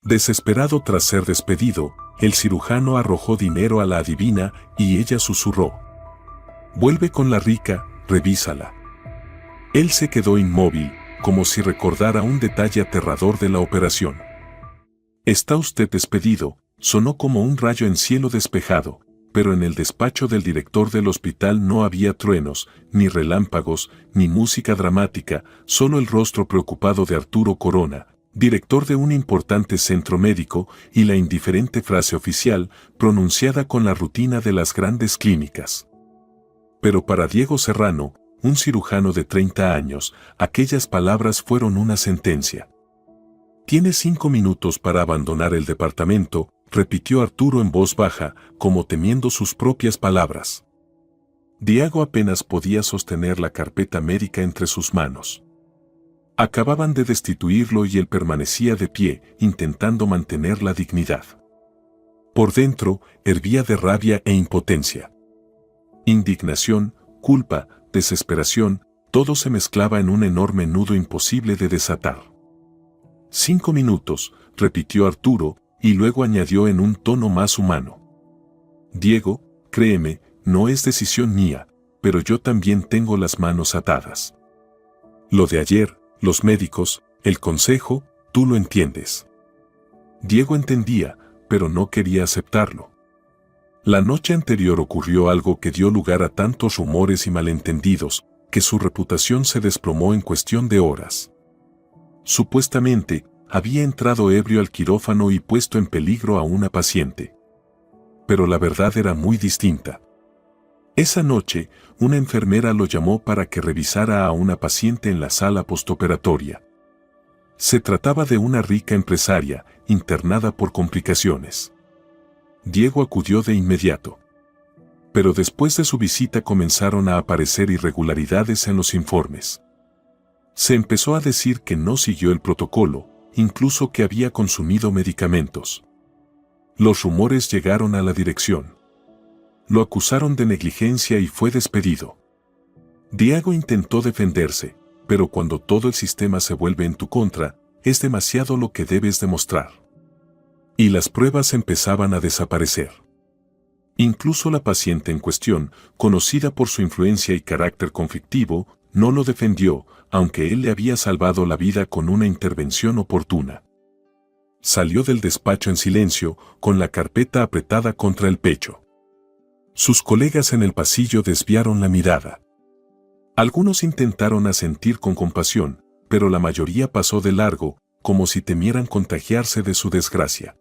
Desesperado tras ser despedido, el cirujano arrojó dinero a la adivina y ella susurró: «Vuelve con la rica, revísala». Él se quedó inmóvil, como si recordara un detalle aterrador de la operación. «Está usted despedido», sonó como un rayo en cielo despejado, pero en el despacho del director del hospital no había truenos, ni relámpagos, ni música dramática, solo el rostro preocupado de Arturo Corona, director de un importante centro médico, y la indiferente frase oficial, pronunciada con la rutina de las grandes clínicas. Pero para Diego Serrano, un cirujano de 30 años, aquellas palabras fueron una sentencia. «Tiene 5 minutos para abandonar el departamento», repitió Arturo en voz baja, como temiendo sus propias palabras. Diego apenas podía sostener la carpeta médica entre sus manos. Acababan de destituirlo y él permanecía de pie, intentando mantener la dignidad. Por dentro, hervía de rabia e impotencia. Indignación, culpa, desesperación, todo se mezclaba en un enorme nudo imposible de desatar. 5 minutos, repitió Arturo, y luego añadió en un tono más humano: «Diego, créeme, no es decisión mía, pero yo también tengo las manos atadas. Lo de ayer, los médicos, el consejo, tú lo entiendes». Diego entendía, pero no quería aceptarlo. La noche anterior ocurrió algo que dio lugar a tantos rumores y malentendidos, que su reputación se desplomó en cuestión de horas. Supuestamente, había entrado ebrio al quirófano y puesto en peligro a una paciente. Pero la verdad era muy distinta. Esa noche, una enfermera lo llamó para que revisara a una paciente en la sala postoperatoria. Se trataba de una rica empresaria, internada por complicaciones. Diego acudió de inmediato. Pero después de su visita comenzaron a aparecer irregularidades en los informes. Se empezó a decir que no siguió el protocolo, incluso que había consumido medicamentos. Los rumores llegaron a la dirección. Lo acusaron de negligencia y fue despedido. Diego intentó defenderse, pero cuando todo el sistema se vuelve en tu contra, es demasiado lo que debes demostrar. Y las pruebas empezaban a desaparecer. Incluso la paciente en cuestión, conocida por su influencia y carácter conflictivo, no lo defendió, aunque él le había salvado la vida con una intervención oportuna. Salió del despacho en silencio, con la carpeta apretada contra el pecho. Sus colegas en el pasillo desviaron la mirada. Algunos intentaron asentir con compasión, pero la mayoría pasó de largo, como si temieran contagiarse de su desgracia.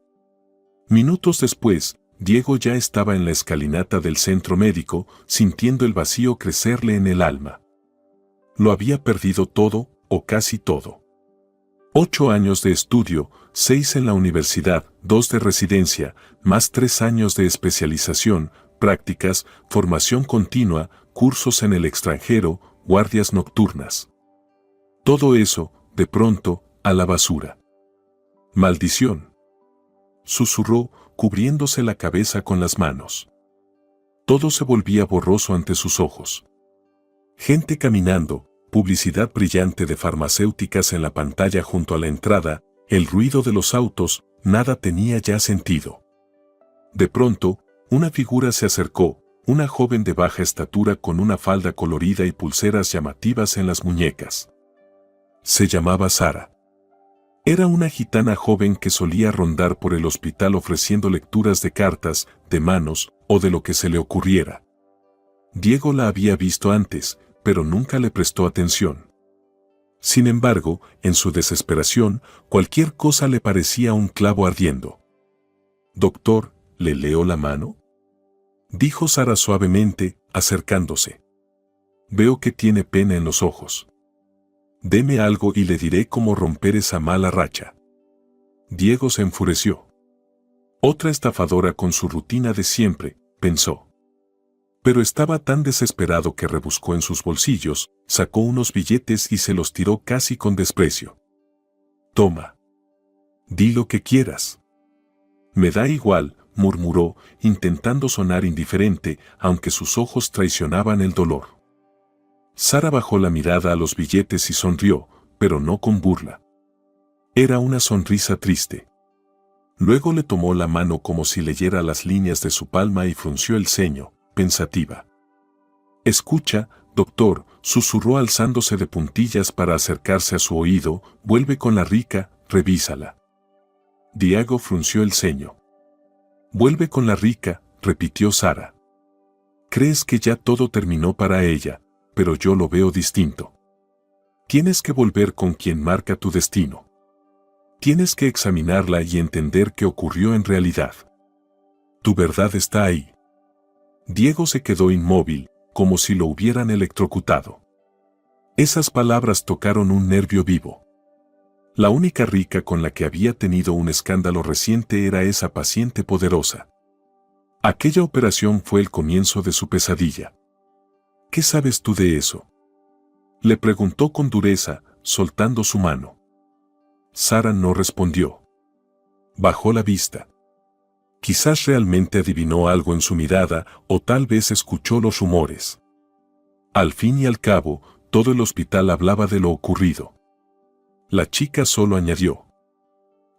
Minutos después, Diego ya estaba en la escalinata del centro médico, sintiendo el vacío crecerle en el alma. Lo había perdido todo, o casi todo. 8 años de estudio, 6 en la universidad, 2 de residencia, más 3 años de especialización, prácticas, formación continua, cursos en el extranjero, guardias nocturnas. Todo eso, de pronto, a la basura. «Maldición», susurró, cubriéndose la cabeza con las manos. Todo se volvía borroso ante sus ojos. Gente caminando, publicidad brillante de farmacéuticas en la pantalla junto a la entrada, el ruido de los autos, nada tenía ya sentido. De pronto, una figura se acercó, una joven de baja estatura con una falda colorida y pulseras llamativas en las muñecas. Se llamaba Sara. Era una gitana joven que solía rondar por el hospital ofreciendo lecturas de cartas, de manos, o de lo que se le ocurriera. Diego la había visto antes, pero nunca le prestó atención. Sin embargo, en su desesperación, cualquier cosa le parecía un clavo ardiendo. «Doctor, ¿le leo la mano?», dijo Sara suavemente, acercándose. «Veo que tiene pena en los ojos. Deme algo y le diré cómo romper esa mala racha». Diego se enfureció. Otra estafadora con su rutina de siempre, pensó. Pero estaba tan desesperado que rebuscó en sus bolsillos, sacó unos billetes y se los tiró casi con desprecio. «Toma. Di lo que quieras». «Me da igual», murmuró, intentando sonar indiferente, aunque sus ojos traicionaban el dolor. Sara bajó la mirada a los billetes y sonrió, pero no con burla. Era una sonrisa triste. Luego le tomó la mano como si leyera las líneas de su palma y frunció el ceño, pensativa. Escucha, doctor, susurró alzándose de puntillas para acercarse a su oído, vuelve con la rica, revísala. Diego frunció el ceño. Vuelve con la rica, repitió Sara. Crees que ya todo terminó para ella, pero yo lo veo distinto. Tienes que volver con quien marca tu destino. Tienes que examinarla y entender qué ocurrió en realidad. Tu verdad está ahí. Diego se quedó inmóvil, como si lo hubieran electrocutado. Esas palabras tocaron un nervio vivo. La única rica con la que había tenido un escándalo reciente era esa paciente poderosa. Aquella operación fue el comienzo de su pesadilla. ¿Qué sabes tú de eso?, le preguntó con dureza, soltando su mano. Sara no respondió. Bajó la vista. Quizás realmente adivinó algo en su mirada o tal vez escuchó los rumores. Al fin y al cabo, todo el hospital hablaba de lo ocurrido. La chica solo añadió: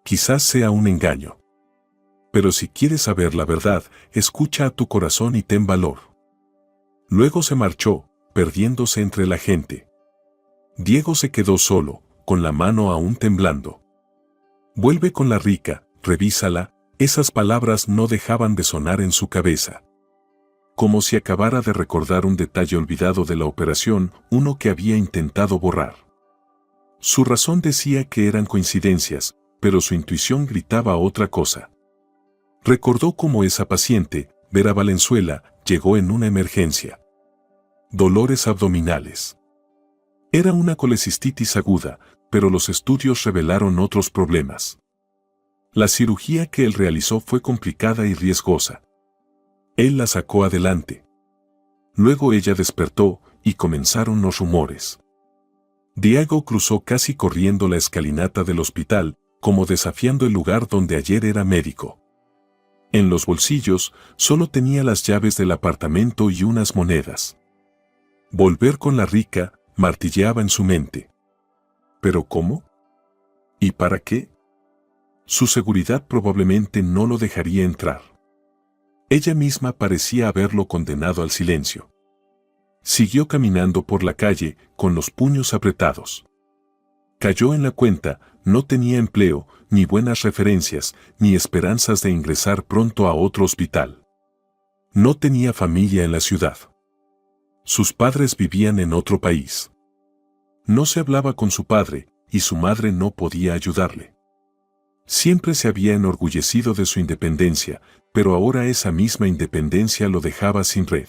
quizás sea un engaño. Pero si quieres saber la verdad, escucha a tu corazón y ten valor. Luego se marchó, perdiéndose entre la gente. Diego se quedó solo, con la mano aún temblando. Vuelve con la rica, revísala, esas palabras no dejaban de sonar en su cabeza. Como si acabara de recordar un detalle olvidado de la operación, uno que había intentado borrar. Su razón decía que eran coincidencias, pero su intuición gritaba otra cosa. Recordó cómo esa paciente, Vera Valenzuela, llegó en una emergencia. Dolores abdominales. Era una colecistitis aguda, pero los estudios revelaron otros problemas. La cirugía que él realizó fue complicada y riesgosa. Él la sacó adelante. Luego ella despertó y comenzaron los rumores. Diego cruzó casi corriendo la escalinata del hospital, como desafiando el lugar donde ayer era médico. En los bolsillos solo tenía las llaves del apartamento y unas monedas. Volver con la rica, martilleaba en su mente. ¿Pero cómo? ¿Y para qué? Su seguridad probablemente no lo dejaría entrar. Ella misma parecía haberlo condenado al silencio. Siguió caminando por la calle, con los puños apretados. Cayó en la cuenta, no tenía empleo, ni buenas referencias, ni esperanzas de ingresar pronto a otro hospital. No tenía familia en la ciudad. Sus padres vivían en otro país. No se hablaba con su padre, y su madre no podía ayudarle. Siempre se había enorgullecido de su independencia, pero ahora esa misma independencia lo dejaba sin red.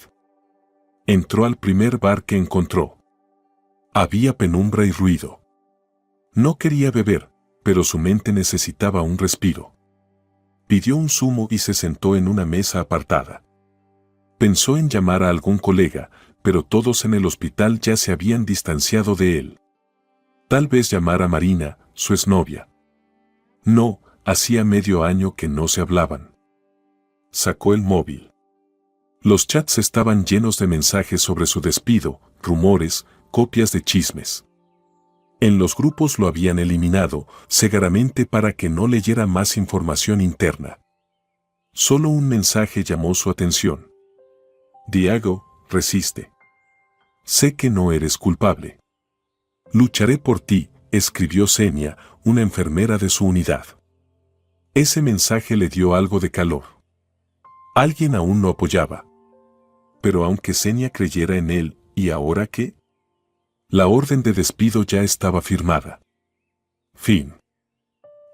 Entró al primer bar que encontró. Había penumbra y ruido. No quería beber, pero su mente necesitaba un respiro. Pidió un zumo y se sentó en una mesa apartada. Pensó en llamar a algún colega, pero todos en el hospital ya se habían distanciado de él. Tal vez llamar a Marina, su exnovia. No, hacía medio año que no se hablaban. Sacó el móvil. Los chats estaban llenos de mensajes sobre su despido, rumores, copias de chismes. En los grupos lo habían eliminado, cegaramente para que no leyera más información interna. Solo un mensaje llamó su atención. Diego, resiste. Sé que no eres culpable. Lucharé por ti, escribió Senia, una enfermera de su unidad. Ese mensaje le dio algo de calor. Alguien aún lo apoyaba. Pero aunque Senia creyera en él, ¿y ahora qué? La orden de despido ya estaba firmada. Fin.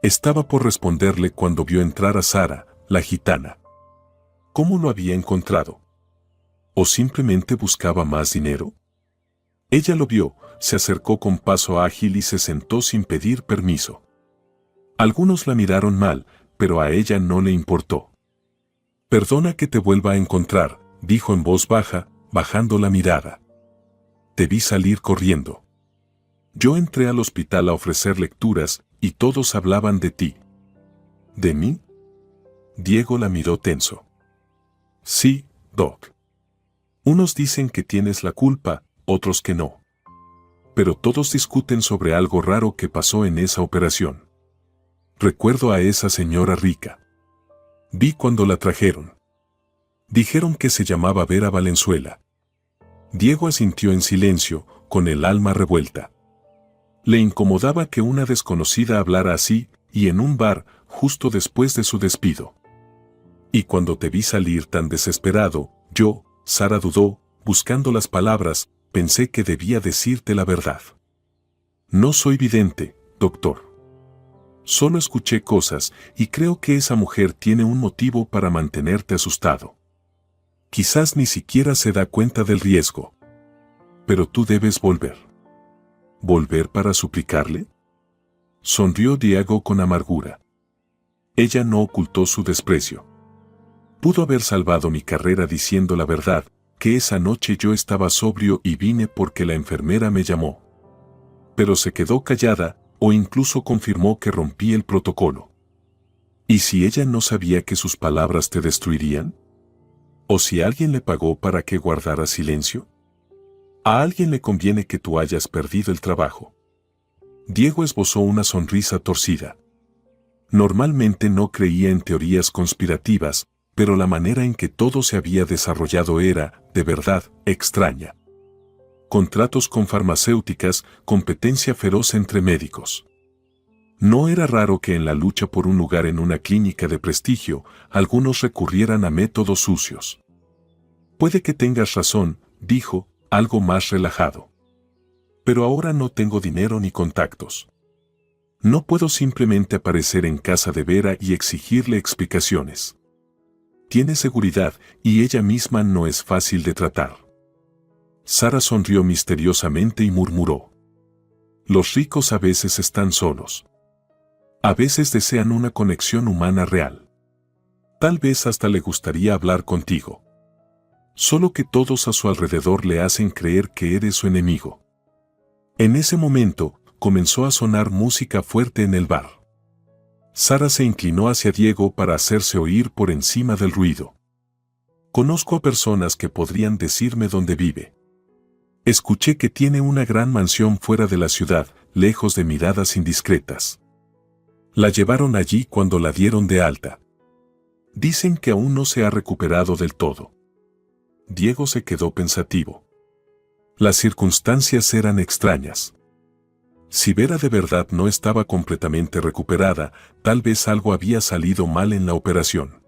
Estaba por responderle cuando vio entrar a Sara, la gitana. ¿Cómo lo había encontrado? ¿O simplemente buscaba más dinero? Ella lo vio, se acercó con paso ágil y se sentó sin pedir permiso. Algunos la miraron mal, pero a ella no le importó. Perdona que te vuelva a encontrar, dijo en voz baja, bajando la mirada. Te vi salir corriendo. Yo entré al hospital a ofrecer lecturas y todos hablaban de ti. ¿De mí? Diego la miró tenso. Sí, Doc. Unos dicen que tienes la culpa, otros que no. Pero todos discuten sobre algo raro que pasó en esa operación. Recuerdo a esa señora rica. Vi cuando la trajeron. Dijeron que se llamaba Vera Valenzuela. Diego asintió en silencio, con el alma revuelta. Le incomodaba que una desconocida hablara así, y en un bar, justo después de su despido. Y cuando te vi salir tan desesperado, yo, Sara dudó, buscando las palabras, pensé que debía decirte la verdad. No soy vidente, doctor. Solo escuché cosas, y creo que esa mujer tiene un motivo para mantenerte asustado. Quizás ni siquiera se da cuenta del riesgo. Pero tú debes volver. ¿Volver para suplicarle? Sonrió Diego con amargura. Ella no ocultó su desprecio. Pudo haber salvado mi carrera diciendo la verdad, que esa noche yo estaba sobrio y vine porque la enfermera me llamó. Pero se quedó callada, o incluso confirmó que rompí el protocolo. ¿Y si ella no sabía que sus palabras te destruirían? ¿O si alguien le pagó para que guardara silencio? A alguien le conviene que tú hayas perdido el trabajo. Diego esbozó una sonrisa torcida. Normalmente no creía en teorías conspirativas, pero la manera en que todo se había desarrollado era, de verdad, extraña. Contratos con farmacéuticas, competencia feroz entre médicos. No era raro que en la lucha por un lugar en una clínica de prestigio, algunos recurrieran a métodos sucios. Puede que tengas razón, dijo, algo más relajado. Pero ahora no tengo dinero ni contactos. No puedo simplemente aparecer en casa de Vera y exigirle explicaciones. Tiene seguridad y ella misma no es fácil de tratar. Sara sonrió misteriosamente y murmuró. Los ricos a veces están solos. A veces desean una conexión humana real. Tal vez hasta le gustaría hablar contigo. Solo que todos a su alrededor le hacen creer que eres su enemigo. En ese momento, comenzó a sonar música fuerte en el bar. Sara se inclinó hacia Diego para hacerse oír por encima del ruido. Conozco a personas que podrían decirme dónde vive. Escuché que tiene una gran mansión fuera de la ciudad, lejos de miradas indiscretas. La llevaron allí cuando la dieron de alta. Dicen que aún no se ha recuperado del todo. Diego se quedó pensativo. Las circunstancias eran extrañas. Si Vera de verdad no estaba completamente recuperada, tal vez algo había salido mal en la operación.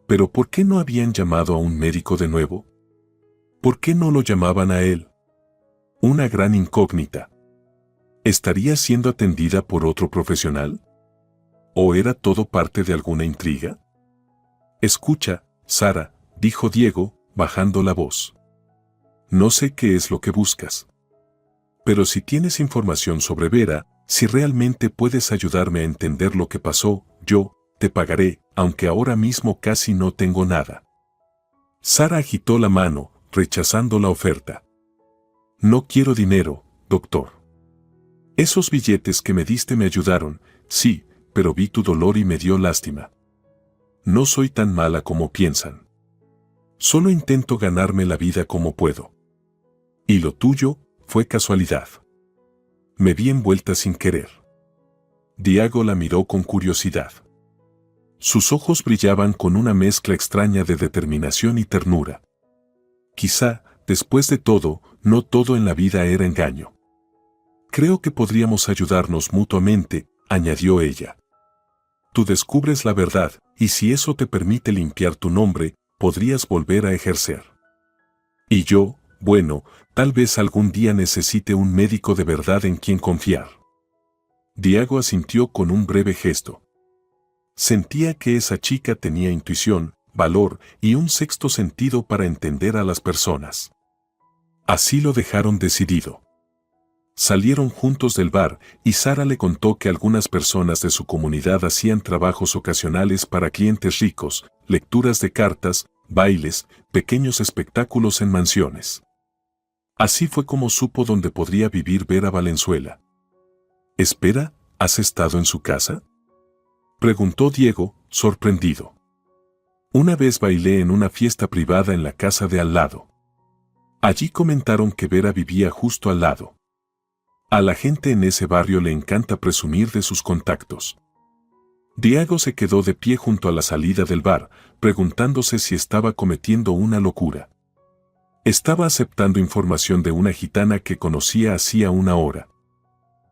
Pero ¿por qué no habían llamado a un médico de nuevo? ¿Por qué no lo llamaban a él? Una gran incógnita. ¿Estaría siendo atendida por otro profesional? ¿O era todo parte de alguna intriga? Escucha, Sara, dijo Diego, bajando la voz. No sé qué es lo que buscas. Pero si tienes información sobre Vera, si realmente puedes ayudarme a entender lo que pasó, yo te pagaré, aunque ahora mismo casi no tengo nada. Sara agitó la mano, rechazando la oferta. No quiero dinero, doctor. Esos billetes que me diste me ayudaron, sí, pero vi tu dolor y me dio lástima. No soy tan mala como piensan. Solo intento ganarme la vida como puedo. Y lo tuyo fue casualidad. Me vi envuelta sin querer. Diego la miró con curiosidad. Sus ojos brillaban con una mezcla extraña de determinación y ternura. Quizá, después de todo, no todo en la vida era engaño. Creo que podríamos ayudarnos mutuamente, añadió ella. Tú descubres la verdad, y si eso te permite limpiar tu nombre, podrías volver a ejercer. Y yo, bueno, tal vez algún día necesite un médico de verdad en quien confiar. Diego asintió con un breve gesto. Sentía que esa chica tenía intuición, valor y un sexto sentido para entender a las personas. Así lo dejaron decidido. Salieron juntos del bar y Sara le contó que algunas personas de su comunidad hacían trabajos ocasionales para clientes ricos, lecturas de cartas, bailes, pequeños espectáculos en mansiones. Así fue como supo dónde podría vivir Vera Valenzuela. Espera, ¿has estado en su casa? Preguntó Diego, sorprendido. Una vez bailé en una fiesta privada en la casa de al lado. Allí comentaron que Vera vivía justo al lado. A la gente en ese barrio le encanta presumir de sus contactos. Diego se quedó de pie junto a la salida del bar, preguntándose si estaba cometiendo una locura. Estaba aceptando información de una gitana que conocía hacía una hora.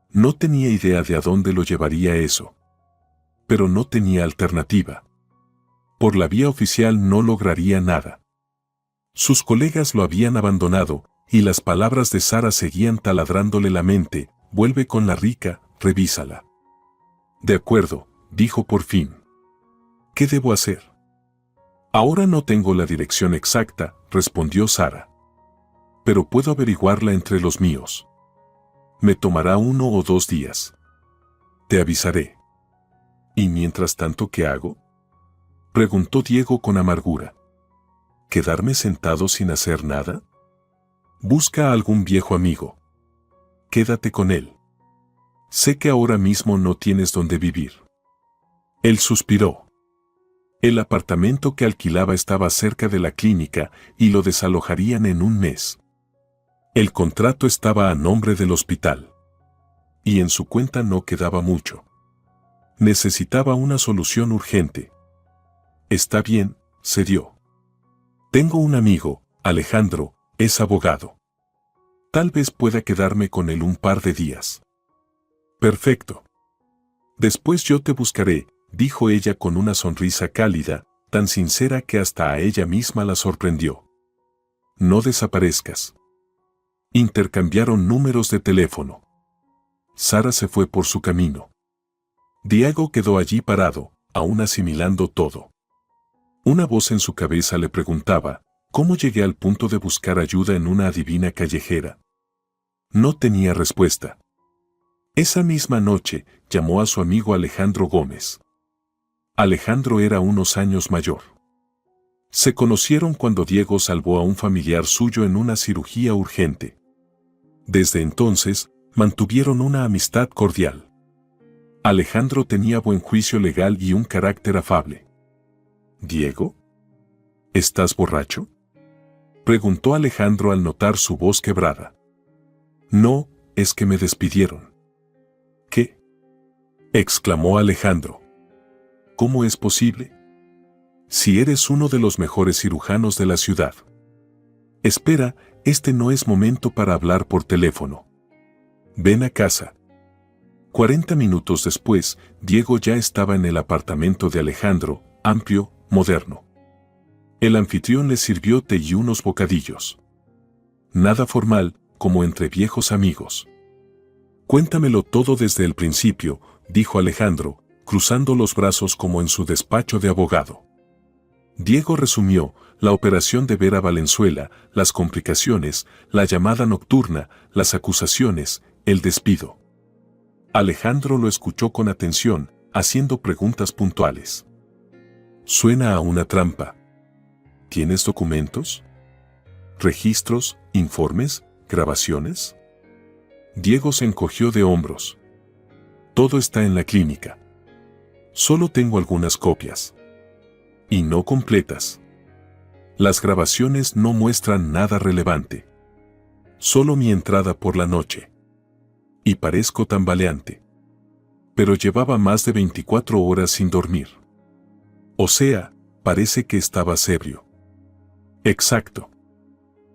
No tenía idea de a dónde lo llevaría eso. Pero no tenía alternativa. Por la vía oficial no lograría nada. Sus colegas lo habían abandonado, y las palabras de Sara seguían taladrándole la mente: vuelve con la rica, revísala. De acuerdo, dijo por fin. ¿Qué debo hacer? Ahora no tengo la dirección exacta, respondió Sara. Pero puedo averiguarla entre los míos. Me tomará 1 o 2 días. Te avisaré. ¿Y mientras tanto qué hago?, preguntó Diego con amargura. ¿Quedarme sentado sin hacer nada? Busca a algún viejo amigo. Quédate con él. Sé que ahora mismo no tienes dónde vivir. Él suspiró. El apartamento que alquilaba estaba cerca de la clínica y lo desalojarían en 1 mes. El contrato estaba a nombre del hospital. Y en su cuenta no quedaba mucho. Necesitaba una solución urgente. Está bien, cedió. Tengo un amigo, Alejandro, es abogado. Tal vez pueda quedarme con él un par de días. Perfecto. Después yo te buscaré, dijo ella con una sonrisa cálida, tan sincera que hasta a ella misma la sorprendió. No desaparezcas. Intercambiaron números de teléfono. Sara se fue por su camino. Diego quedó allí parado, aún asimilando todo. Una voz en su cabeza le preguntaba: ¿cómo llegué al punto de buscar ayuda en una adivina callejera? No tenía respuesta. Esa misma noche, llamó a su amigo Alejandro Gómez. Alejandro era unos años mayor. Se conocieron cuando Diego salvó a un familiar suyo en una cirugía urgente. Desde entonces, mantuvieron una amistad cordial. Alejandro tenía buen juicio legal y un carácter afable. ¿Diego? ¿Estás borracho?, preguntó Alejandro al notar su voz quebrada. No, es que me despidieron. ¿Qué?, exclamó Alejandro. ¿Cómo es posible? Si eres uno de los mejores cirujanos de la ciudad. Espera, este no es momento para hablar por teléfono. Ven a casa. 40 minutos después, Diego ya estaba en el apartamento de Alejandro, amplio, moderno. El anfitrión le sirvió té y unos bocadillos. Nada formal, como entre viejos amigos. Cuéntamelo todo desde el principio, dijo Alejandro, cruzando los brazos como en su despacho de abogado. Diego resumió: la operación de Vera Valenzuela, las complicaciones, la llamada nocturna, las acusaciones, el despido. Alejandro lo escuchó con atención, haciendo preguntas puntuales. Suena a una trampa. ¿Tienes documentos? ¿Registros, informes, grabaciones? Diego se encogió de hombros. Todo está en la clínica. Solo tengo algunas copias. Y no completas. Las grabaciones no muestran nada relevante. Solo mi entrada por la noche. Y parezco tambaleante. Pero llevaba más de 24 horas sin dormir. O sea, parece que estabas ebrio. Exacto.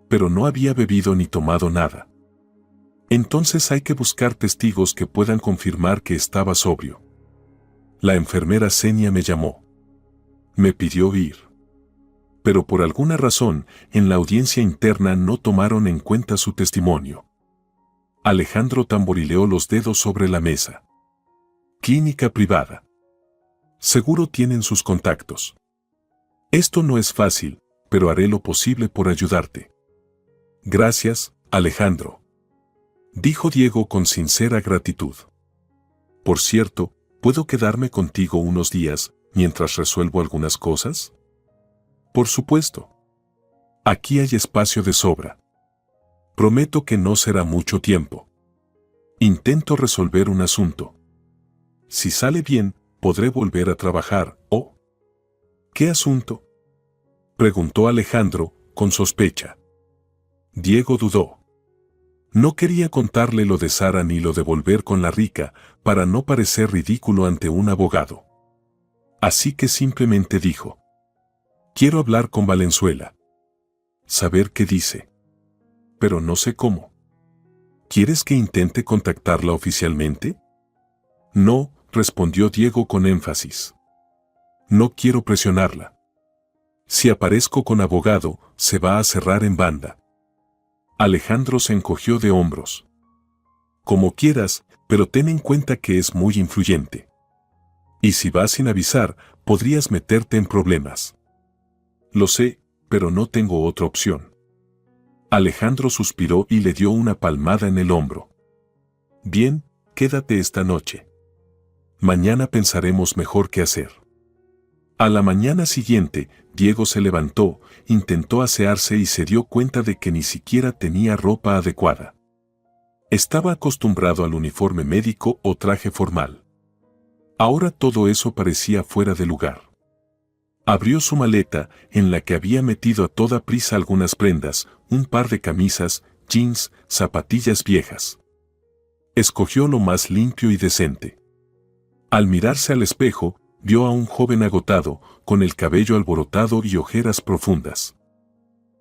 Pero no había bebido ni tomado nada. Entonces hay que buscar testigos que puedan confirmar que estaba sobrio. La enfermera Senia me llamó. Me pidió ir. Pero por alguna razón, en la audiencia interna no tomaron en cuenta su testimonio. Alejandro tamborileó los dedos sobre la mesa. Clínica privada. Seguro tienen sus contactos. Esto no es fácil, pero haré lo posible por ayudarte. Gracias, Alejandro, dijo Diego con sincera gratitud. Por cierto, ¿puedo quedarme contigo unos días mientras resuelvo algunas cosas? Por supuesto. Aquí hay espacio de sobra. Prometo que no será mucho tiempo. Intento resolver un asunto. Si sale bien, podré volver a trabajar, ¿o? ¿Qué asunto?, preguntó Alejandro, con sospecha. Diego dudó. No quería contarle lo de Sara ni lo de volver con la rica, para no parecer ridículo ante un abogado. Así que simplemente dijo: quiero hablar con Valenzuela. Saber qué dice. Pero no sé cómo. ¿Quieres que intente contactarla oficialmente? No, respondió Diego con énfasis. No quiero presionarla. Si aparezco con abogado, se va a cerrar en banda. Alejandro se encogió de hombros. Como quieras, pero ten en cuenta que es muy influyente. Y si vas sin avisar, podrías meterte en problemas. Lo sé, pero no tengo otra opción. Alejandro suspiró y le dio una palmada en el hombro. Bien, quédate esta noche. Mañana pensaremos mejor qué hacer. A la mañana siguiente, Diego se levantó, intentó asearse y se dio cuenta de que ni siquiera tenía ropa adecuada. Estaba acostumbrado al uniforme médico o traje formal. Ahora todo eso parecía fuera de lugar. Abrió su maleta, en la que había metido a toda prisa algunas prendas, un par de camisas, jeans, zapatillas viejas. Escogió lo más limpio y decente. Al mirarse al espejo, vio a un joven agotado, con el cabello alborotado y ojeras profundas.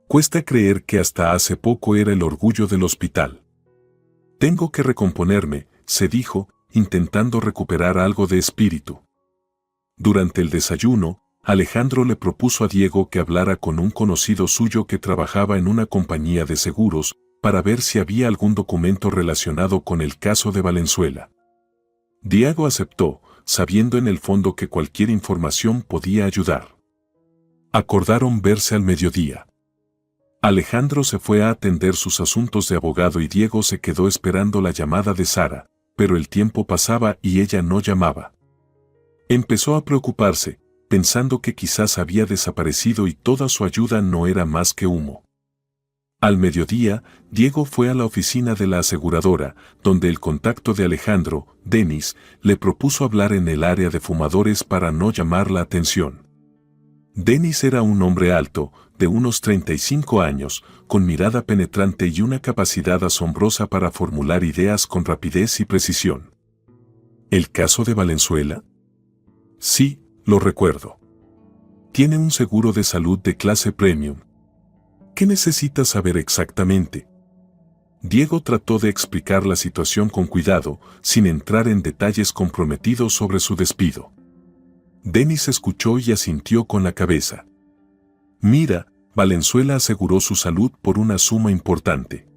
Cuesta creer que hasta hace poco era el orgullo del hospital. Tengo que recomponerme, se dijo, intentando recuperar algo de espíritu. Durante el desayuno, Alejandro le propuso a Diego que hablara con un conocido suyo que trabajaba en una compañía de seguros, para ver si había algún documento relacionado con el caso de Valenzuela. Diego aceptó, sabiendo en el fondo que cualquier información podía ayudar. Acordaron verse al mediodía. Alejandro se fue a atender sus asuntos de abogado y Diego se quedó esperando la llamada de Sara, pero el tiempo pasaba y ella no llamaba. Empezó a preocuparse, pensando que quizás había desaparecido y toda su ayuda no era más que humo. Al mediodía, Diego fue a la oficina de la aseguradora, donde el contacto de Alejandro, Denis, le propuso hablar en el área de fumadores para no llamar la atención. Denis era un hombre alto, de unos 35 años, con mirada penetrante y una capacidad asombrosa para formular ideas con rapidez y precisión. ¿El caso de Valenzuela? Sí, lo recuerdo. Tiene un seguro de salud de clase premium. ¿Qué necesitas saber exactamente? Diego trató de explicar la situación con cuidado, sin entrar en detalles comprometidos sobre su despido. Denis escuchó y asintió con la cabeza. Mira, Valenzuela aseguró su salud por una suma importante.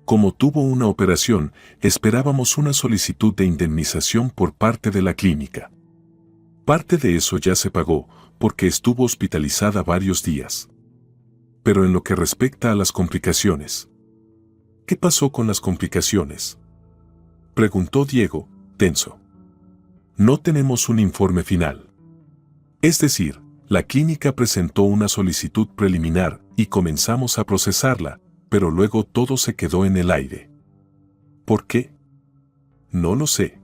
Como tuvo una operación, esperábamos una solicitud de indemnización por parte de la clínica. Parte de eso ya se pagó, porque estuvo hospitalizada varios días. Pero en lo que respecta a las complicaciones. ¿Qué pasó con las complicaciones?, preguntó Diego, tenso. No tenemos un informe final. Es decir, la clínica presentó una solicitud preliminar y comenzamos a procesarla, pero luego todo se quedó en el aire. ¿Por qué? No lo sé.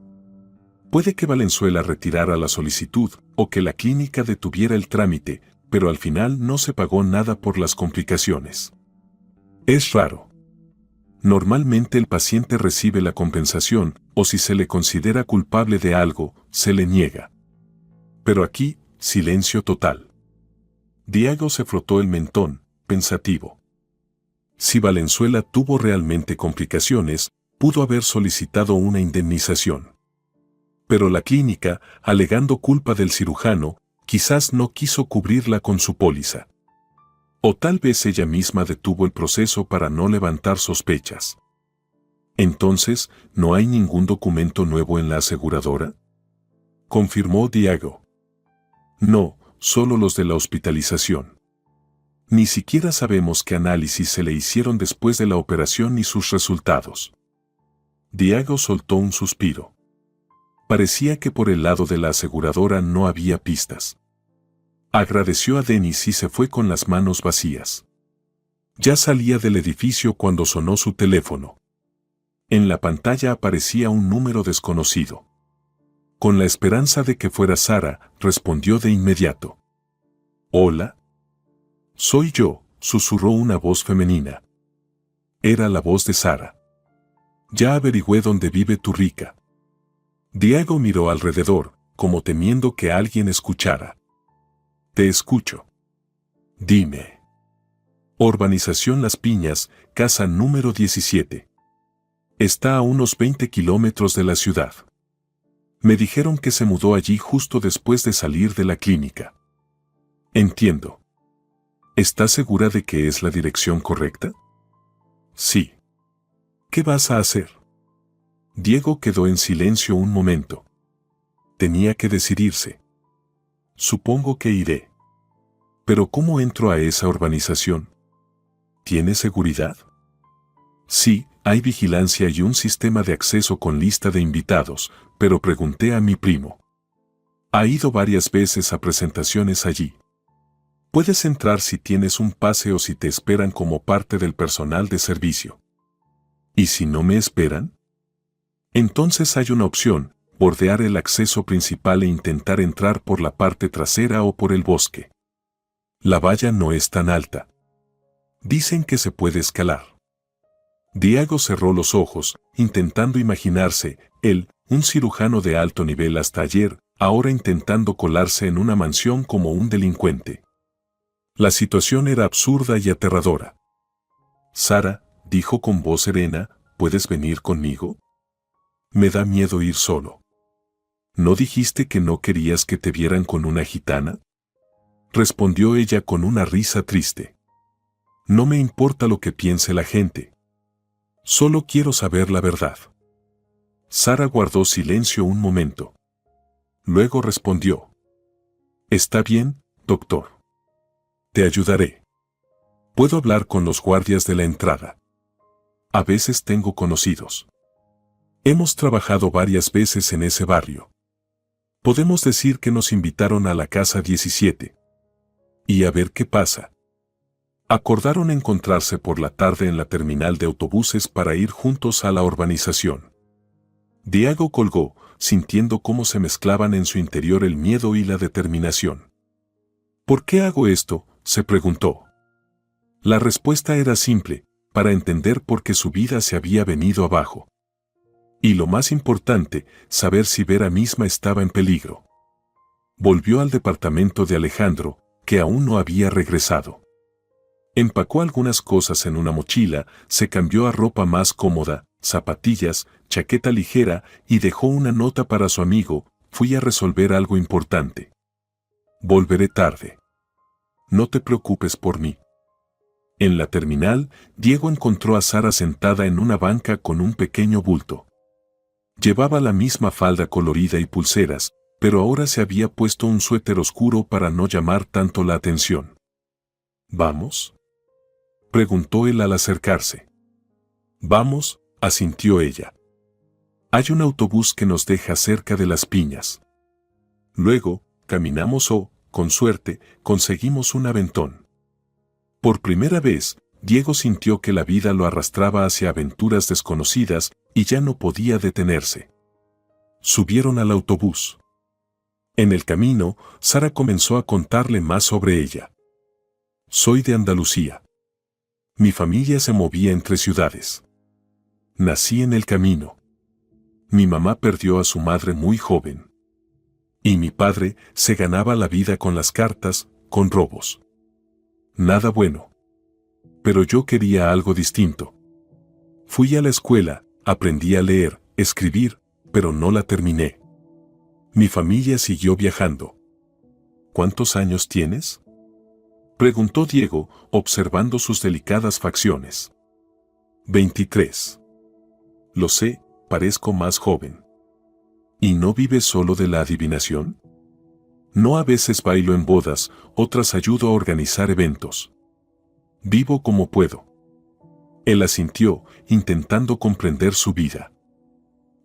Puede que Valenzuela retirara la solicitud o que la clínica detuviera el trámite, pero al final no se pagó nada por las complicaciones. Es raro. Normalmente el paciente recibe la compensación, o si se le considera culpable de algo, se le niega. Pero aquí, silencio total. Diego se frotó el mentón, pensativo. Si Valenzuela tuvo realmente complicaciones, pudo haber solicitado una indemnización. Pero la clínica, alegando culpa del cirujano, quizás no quiso cubrirla con su póliza. O tal vez ella misma detuvo el proceso para no levantar sospechas. Entonces, ¿no hay ningún documento nuevo en la aseguradora?, confirmó Diego. No, solo los de la hospitalización. Ni siquiera sabemos qué análisis se le hicieron después de la operación ni sus resultados. Diego soltó un suspiro. Parecía que por el lado de la aseguradora no había pistas. Agradeció a Denis y se fue con las manos vacías. Ya salía del edificio cuando sonó su teléfono. En la pantalla aparecía un número desconocido. Con la esperanza de que fuera Sara, respondió de inmediato. «Hola». «Soy yo», susurró una voz femenina. Era la voz de Sara. «Ya averigüé dónde vive tu rica». Diego miró alrededor, como temiendo que alguien escuchara. Te escucho. Dime. Urbanización Las Piñas, casa número 17. Está a unos 20 kilómetros de la ciudad. Me dijeron que se mudó allí justo después de salir de la clínica. Entiendo. ¿Estás segura de que es la dirección correcta? Sí. ¿Qué vas a hacer? Diego quedó en silencio un momento. Tenía que decidirse. Supongo que iré. Pero ¿cómo entro a esa urbanización? ¿Tiene seguridad? Sí, hay vigilancia y un sistema de acceso con lista de invitados, pero pregunté a mi primo. Ha ido varias veces a presentaciones allí. Puedes entrar si tienes un pase o si te esperan como parte del personal de servicio. ¿Y si no me esperan? Entonces hay una opción, bordear el acceso principal e intentar entrar por la parte trasera o por el bosque. La valla no es tan alta. Dicen que se puede escalar. Diego cerró los ojos, intentando imaginarse, él, un cirujano de alto nivel hasta ayer, ahora intentando colarse en una mansión como un delincuente. La situación era absurda y aterradora. Sara, dijo con voz serena, ¿puedes venir conmigo? Me da miedo ir solo. ¿No dijiste que no querías que te vieran con una gitana? Respondió ella con una risa triste. No me importa lo que piense la gente. Solo quiero saber la verdad. Sara guardó silencio un momento. Luego respondió. Está bien, doctor. Te ayudaré. Puedo hablar con los guardias de la entrada. A veces tengo conocidos. Hemos trabajado varias veces en ese barrio. Podemos decir que nos invitaron a la casa 17. Y a ver qué pasa. Acordaron encontrarse por la tarde en la terminal de autobuses para ir juntos a la urbanización. Diego colgó, sintiendo cómo se mezclaban en su interior el miedo y la determinación. ¿Por qué hago esto?, se preguntó. La respuesta era simple, para entender por qué su vida se había venido abajo. Y lo más importante, saber si Vera misma estaba en peligro. Volvió al departamento de Alejandro, que aún no había regresado. Empacó algunas cosas en una mochila, se cambió a ropa más cómoda, zapatillas, chaqueta ligera y dejó una nota para su amigo, fui a resolver algo importante. Volveré tarde. No te preocupes por mí. En la terminal, Diego encontró a Sara sentada en una banca con un pequeño bulto. Llevaba la misma falda colorida y pulseras, pero ahora se había puesto un suéter oscuro para no llamar tanto la atención. ¿Vamos?, preguntó él al acercarse. Vamos, asintió ella. Hay un autobús que nos deja cerca de Las Piñas. Luego, caminamos o, con suerte, conseguimos un aventón. Por primera vez, Diego sintió que la vida lo arrastraba hacia aventuras desconocidas y ya no podía detenerse. Subieron al autobús. En el camino, Sara comenzó a contarle más sobre ella. Soy de Andalucía. Mi familia se movía entre ciudades. Nací en el camino. Mi mamá perdió a su madre muy joven. Y mi padre se ganaba la vida con las cartas, con robos. Nada bueno. Pero yo quería algo distinto. Fui a la escuela, aprendí a leer, escribir, pero no la terminé. Mi familia siguió viajando. ¿Cuántos años tienes?, preguntó Diego, observando sus delicadas facciones. 23. Lo sé, parezco más joven. ¿Y no vives solo de la adivinación? No, a veces bailo en bodas, otras ayudo a organizar eventos. Vivo como puedo. Él asintió, intentando comprender su vida.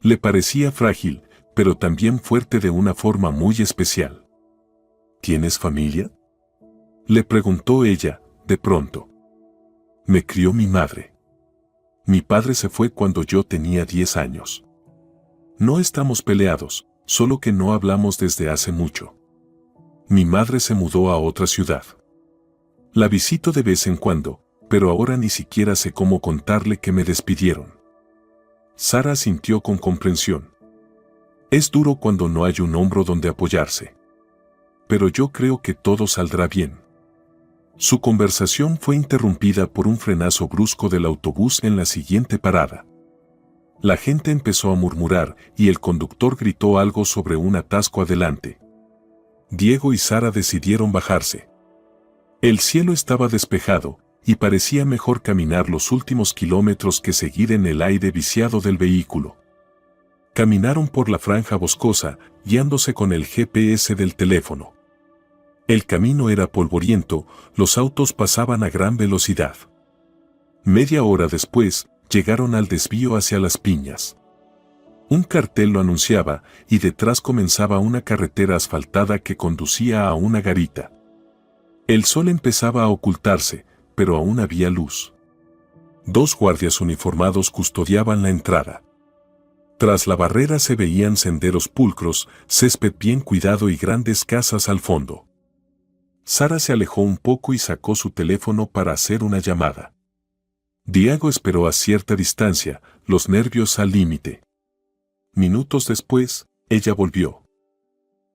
Le parecía frágil, pero también fuerte de una forma muy especial. ¿Tienes familia?, le preguntó ella, de pronto. Me crió mi madre. Mi padre se fue cuando yo tenía 10 años. No estamos peleados, solo que no hablamos desde hace mucho. Mi madre se mudó a otra ciudad. La visito de vez en cuando, pero ahora ni siquiera sé cómo contarle que me despidieron. Sara asintió con comprensión. Es duro cuando no hay un hombro donde apoyarse. Pero yo creo que todo saldrá bien. Su conversación fue interrumpida por un frenazo brusco del autobús en la siguiente parada. La gente empezó a murmurar y el conductor gritó algo sobre un atasco adelante. Diego y Sara decidieron bajarse. El cielo estaba despejado y parecía mejor caminar los últimos kilómetros que seguir en el aire viciado del vehículo. Caminaron por la franja boscosa, guiándose con el GPS del teléfono. El camino era polvoriento, los autos pasaban a gran velocidad. Media hora después, llegaron al desvío hacia Las Piñas. Un cartel lo anunciaba y detrás comenzaba una carretera asfaltada que conducía a una garita. El sol empezaba a ocultarse, pero aún había luz. 2 guardias uniformados custodiaban la entrada. Tras la barrera se veían senderos pulcros, césped bien cuidado y grandes casas al fondo. Sara se alejó un poco y sacó su teléfono para hacer una llamada. Diego esperó a cierta distancia, los nervios al límite. Minutos después, ella volvió.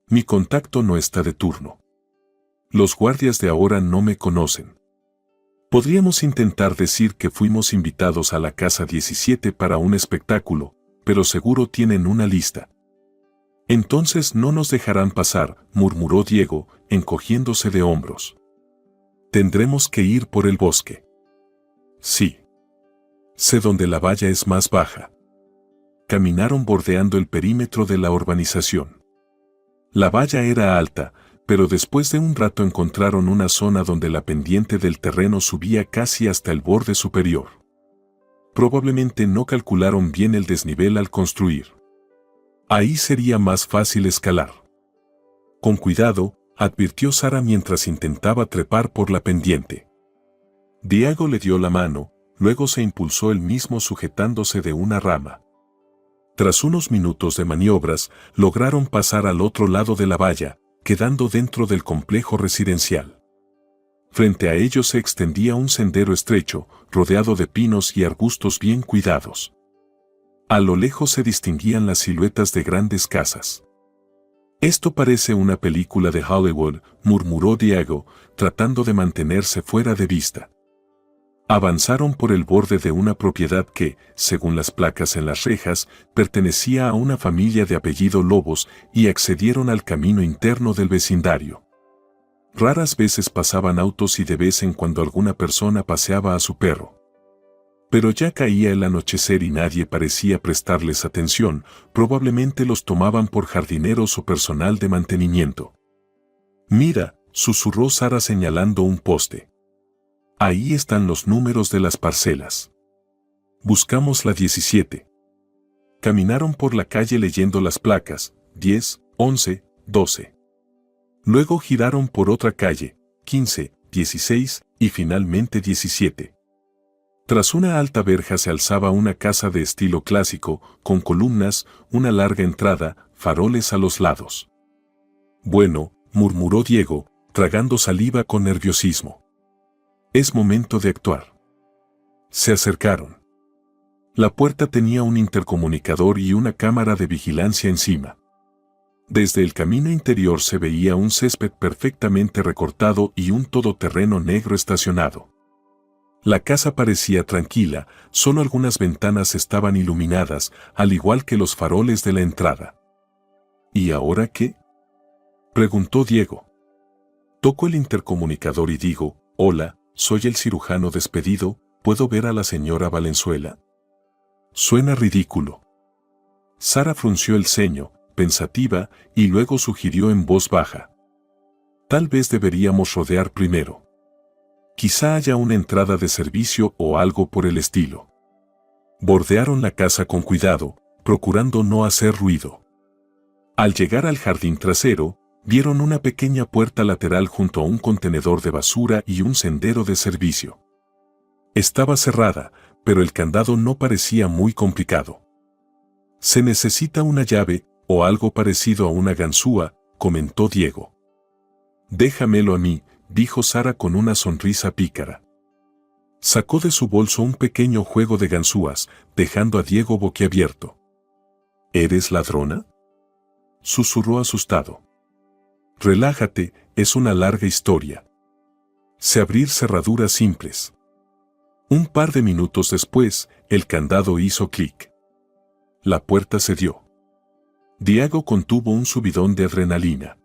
Mi contacto no está de turno. Los guardias de ahora no me conocen. Podríamos intentar decir que fuimos invitados a la casa 17 para un espectáculo, pero seguro tienen una lista. Entonces no nos dejarán pasar, murmuró Diego, encogiéndose de hombros. Tendremos que ir por el bosque. Sí. Sé dónde la valla es más baja. Caminaron bordeando el perímetro de la urbanización. La valla era alta, pero después de un rato encontraron una zona donde la pendiente del terreno subía casi hasta el borde superior. Probablemente no calcularon bien el desnivel al construir. Ahí sería más fácil escalar. Con cuidado, advirtió Sara mientras intentaba trepar por la pendiente. Diego le dio la mano, luego se impulsó él mismo sujetándose de una rama. Tras unos minutos de maniobras, lograron pasar al otro lado de la valla, quedando dentro del complejo residencial. Frente a ellos se extendía un sendero estrecho, rodeado de pinos y arbustos bien cuidados. A lo lejos se distinguían las siluetas de grandes casas. Esto parece una película de Hollywood, murmuró Diego, tratando de mantenerse fuera de vista. Avanzaron por el borde de una propiedad que, según las placas en las rejas, pertenecía a una familia de apellido Lobos y accedieron al camino interno del vecindario. Raras veces pasaban autos y de vez en cuando alguna persona paseaba a su perro. Pero ya caía el anochecer y nadie parecía prestarles atención, probablemente los tomaban por jardineros o personal de mantenimiento. Mira, susurró Sara señalando un poste. Ahí están los números de las parcelas. Buscamos la 17. Caminaron por la calle leyendo las placas, 10, 11, 12. Luego giraron por otra calle, 15, 16 y finalmente 17. Tras una alta verja se alzaba una casa de estilo clásico, con columnas, una larga entrada, faroles a los lados. Bueno, murmuró Diego, tragando saliva con nerviosismo. Es momento de actuar. Se acercaron. La puerta tenía un intercomunicador y una cámara de vigilancia encima. Desde el camino interior se veía un césped perfectamente recortado y un todoterreno negro estacionado. La casa parecía tranquila, solo algunas ventanas estaban iluminadas, al igual que los faroles de la entrada. ¿Y ahora qué?, preguntó Diego. Toco el intercomunicador y digo, hola, soy el cirujano despedido, ¿puedo ver a la señora Valenzuela? Suena ridículo. Sara frunció el ceño, pensativa, y luego sugirió en voz baja. Tal vez deberíamos rodear primero. Quizá haya una entrada de servicio o algo por el estilo. Bordearon la casa con cuidado, procurando no hacer ruido. Al llegar al jardín trasero, vieron una pequeña puerta lateral junto a un contenedor de basura y un sendero de servicio. Estaba cerrada, pero el candado no parecía muy complicado. Se necesita una llave, o algo parecido a una ganzúa, comentó Diego. Déjamelo a mí, dijo Sara con una sonrisa pícara. Sacó de su bolso un pequeño juego de ganzúas, dejando a Diego boquiabierto. ¿Eres ladrona?, susurró asustado. Relájate, es una larga historia. Sé abrir cerraduras simples. Un par de minutos después, el candado hizo clic. La puerta cedió. Diego contuvo un subidón de adrenalina.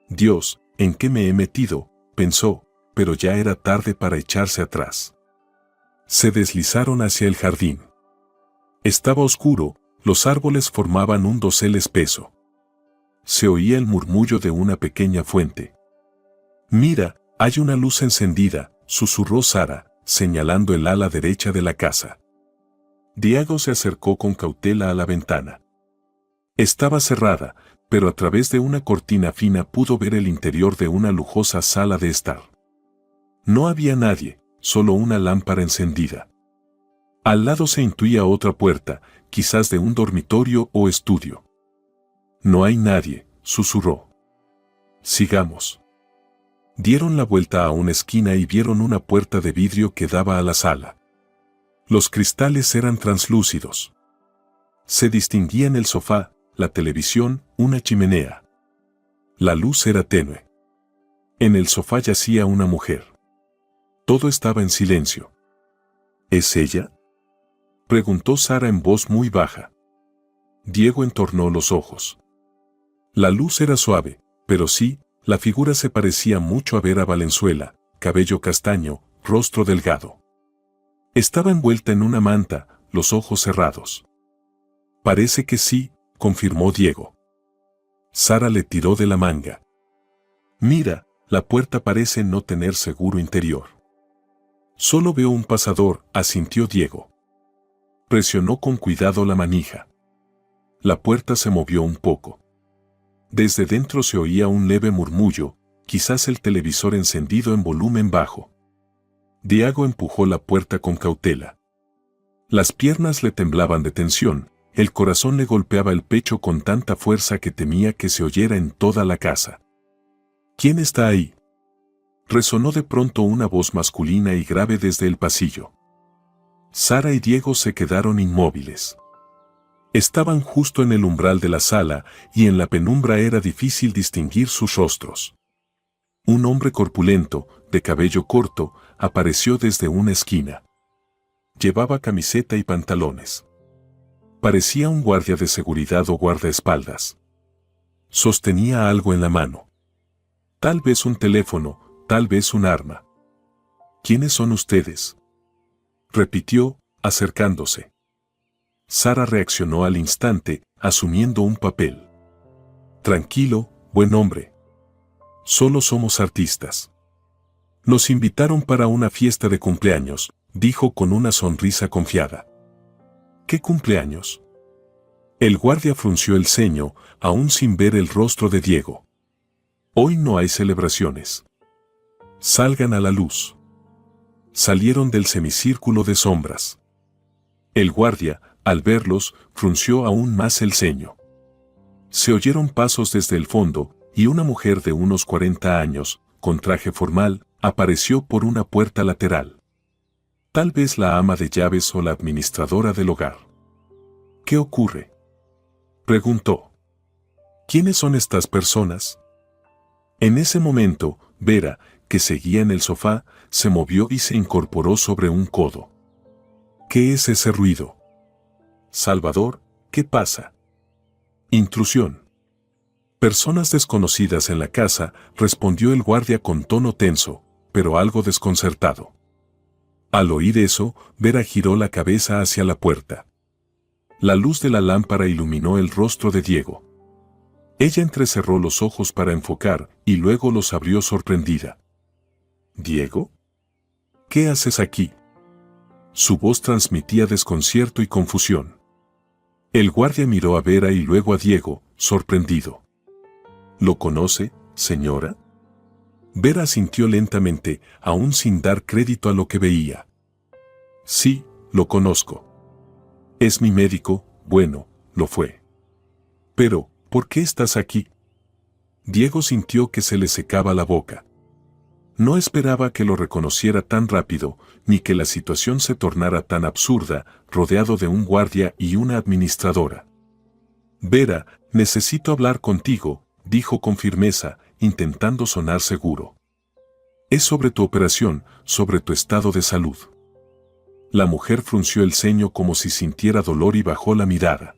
Dios, ¿en qué me he metido?, pensó, pero ya era tarde para echarse atrás. Se deslizaron hacia el jardín. Estaba oscuro, los árboles formaban un dosel espeso. Se oía el murmullo de una pequeña fuente. Mira, hay una luz encendida, susurró Sara, señalando el ala derecha de la casa. Diego se acercó con cautela a la ventana. Estaba cerrada, pero a través de una cortina fina pudo ver el interior de una lujosa sala de estar. No había nadie, solo una lámpara encendida. Al lado se intuía otra puerta, quizás de un dormitorio o estudio. No hay nadie, susurró. Sigamos. Dieron la vuelta a una esquina y vieron una puerta de vidrio que daba a la sala. Los cristales eran translúcidos. Se distinguían el sofá, la televisión, una chimenea. La luz era tenue. En el sofá yacía una mujer. Todo estaba en silencio. ¿Es ella?, preguntó Sara en voz muy baja. Diego entornó los ojos. La luz era suave, pero sí, la figura se parecía mucho a Vera Valenzuela, cabello castaño, rostro delgado. Estaba envuelta en una manta, los ojos cerrados. Parece que sí, confirmó Diego. Sara le tiró de la manga. Mira, la puerta parece no tener seguro interior. Solo veo un pasador, asintió Diego. Presionó con cuidado la manija. La puerta se movió un poco. Desde dentro se oía un leve murmullo, quizás el televisor encendido en volumen bajo. Diego empujó la puerta con cautela. Las piernas le temblaban de tensión, el corazón le golpeaba el pecho con tanta fuerza que temía que se oyera en toda la casa. ¿Quién está ahí?, resonó de pronto una voz masculina y grave desde el pasillo. Sara y Diego se quedaron inmóviles. Estaban justo en el umbral de la sala y en la penumbra era difícil distinguir sus rostros. Un hombre corpulento, de cabello corto, apareció desde una esquina. Llevaba camiseta y pantalones. Parecía un guardia de seguridad o guardaespaldas. Sostenía algo en la mano. Tal vez un teléfono, tal vez un arma. ¿Quiénes son ustedes?, repitió, acercándose. Sara reaccionó al instante, asumiendo un papel. Tranquilo, buen hombre. Solo somos artistas. Nos invitaron para una fiesta de cumpleaños, dijo con una sonrisa confiada. ¿Qué cumpleaños? El guardia frunció el ceño, aún sin ver el rostro de Diego. Hoy no hay celebraciones. Salgan a la luz. Salieron del semicírculo de sombras. El guardia, al verlos, frunció aún más el ceño. Se oyeron pasos desde el fondo, y una mujer de unos 40 años, con traje formal, apareció por una puerta lateral. Tal vez la ama de llaves o la administradora del hogar. ¿Qué ocurre?, preguntó. ¿Quiénes son estas personas? En ese momento, Vera, que seguía en el sofá, se movió y se incorporó sobre un codo. ¿Qué es ese ruido? Salvador, ¿qué pasa? Intrusión. Personas desconocidas en la casa, respondió el guardia con tono tenso, pero algo desconcertado. Al oír eso, Vera giró la cabeza hacia la puerta. La luz de la lámpara iluminó el rostro de Diego. Ella entrecerró los ojos para enfocar y luego los abrió sorprendida. ¿Diego? ¿Qué haces aquí?, su voz transmitía desconcierto y confusión. El guardia miró a Vera y luego a Diego, sorprendido. ¿Lo conoce, señora? Vera asintió lentamente, aún sin dar crédito a lo que veía. Sí, lo conozco. Es mi médico, bueno, lo fue. Pero, ¿por qué estás aquí? Diego sintió que se le secaba la boca. No esperaba que lo reconociera tan rápido, ni que la situación se tornara tan absurda, rodeado de un guardia y una administradora. Vera, necesito hablar contigo, dijo con firmeza, intentando sonar seguro. Es sobre tu operación, sobre tu estado de salud. La mujer frunció el ceño como si sintiera dolor y bajó la mirada.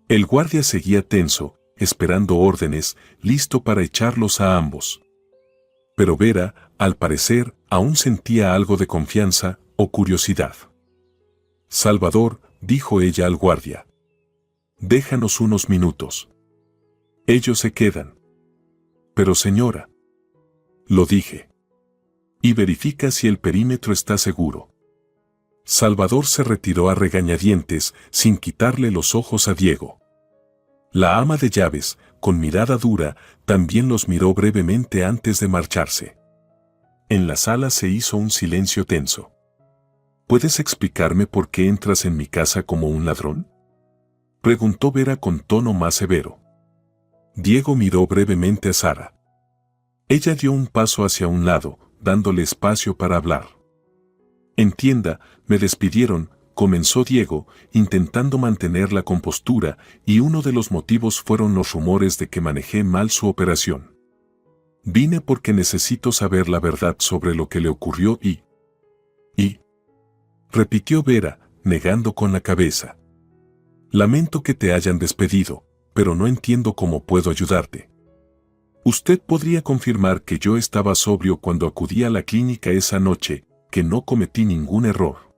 El guardia seguía tenso, esperando órdenes, listo para echarlos a ambos. Pero Vera, al parecer, aún sentía algo de confianza o curiosidad. Salvador, dijo ella al guardia. Déjanos unos minutos. Ellos se quedan. Pero señora. Lo dije. Y verifica si el perímetro está seguro. Salvador se retiró a regañadientes, sin quitarle los ojos a Diego. La ama de llaves, con mirada dura, también los miró brevemente antes de marcharse. En la sala se hizo un silencio tenso. ¿Puedes explicarme por qué entras en mi casa como un ladrón?, preguntó Vera con tono más severo. Diego miró brevemente a Sara. Ella dio un paso hacia un lado, dándole espacio para hablar. Entienda, me despidieron, comenzó Diego, intentando mantener la compostura, y uno de los motivos fueron los rumores de que manejé mal su operación. Vine porque necesito saber la verdad sobre lo que le ocurrió y... repitió Vera, negando con la cabeza. Lamento que te hayan despedido, pero no entiendo cómo puedo ayudarte. Usted podría confirmar que yo estaba sobrio cuando acudí a la clínica esa noche, que no cometí ningún error.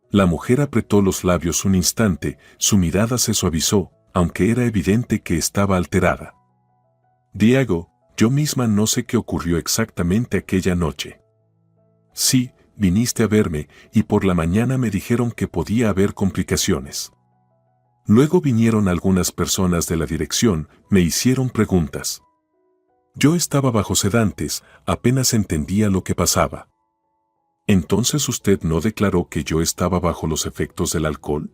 La mujer apretó los labios un instante, su mirada se suavizó, aunque era evidente que estaba alterada. Diego, yo misma no sé qué ocurrió exactamente aquella noche. Sí, viniste a verme, y por la mañana me dijeron que podía haber complicaciones. Luego vinieron algunas personas de la dirección, me hicieron preguntas. Yo estaba bajo sedantes, apenas entendía lo que pasaba. ¿Entonces usted no declaró que yo estaba bajo los efectos del alcohol?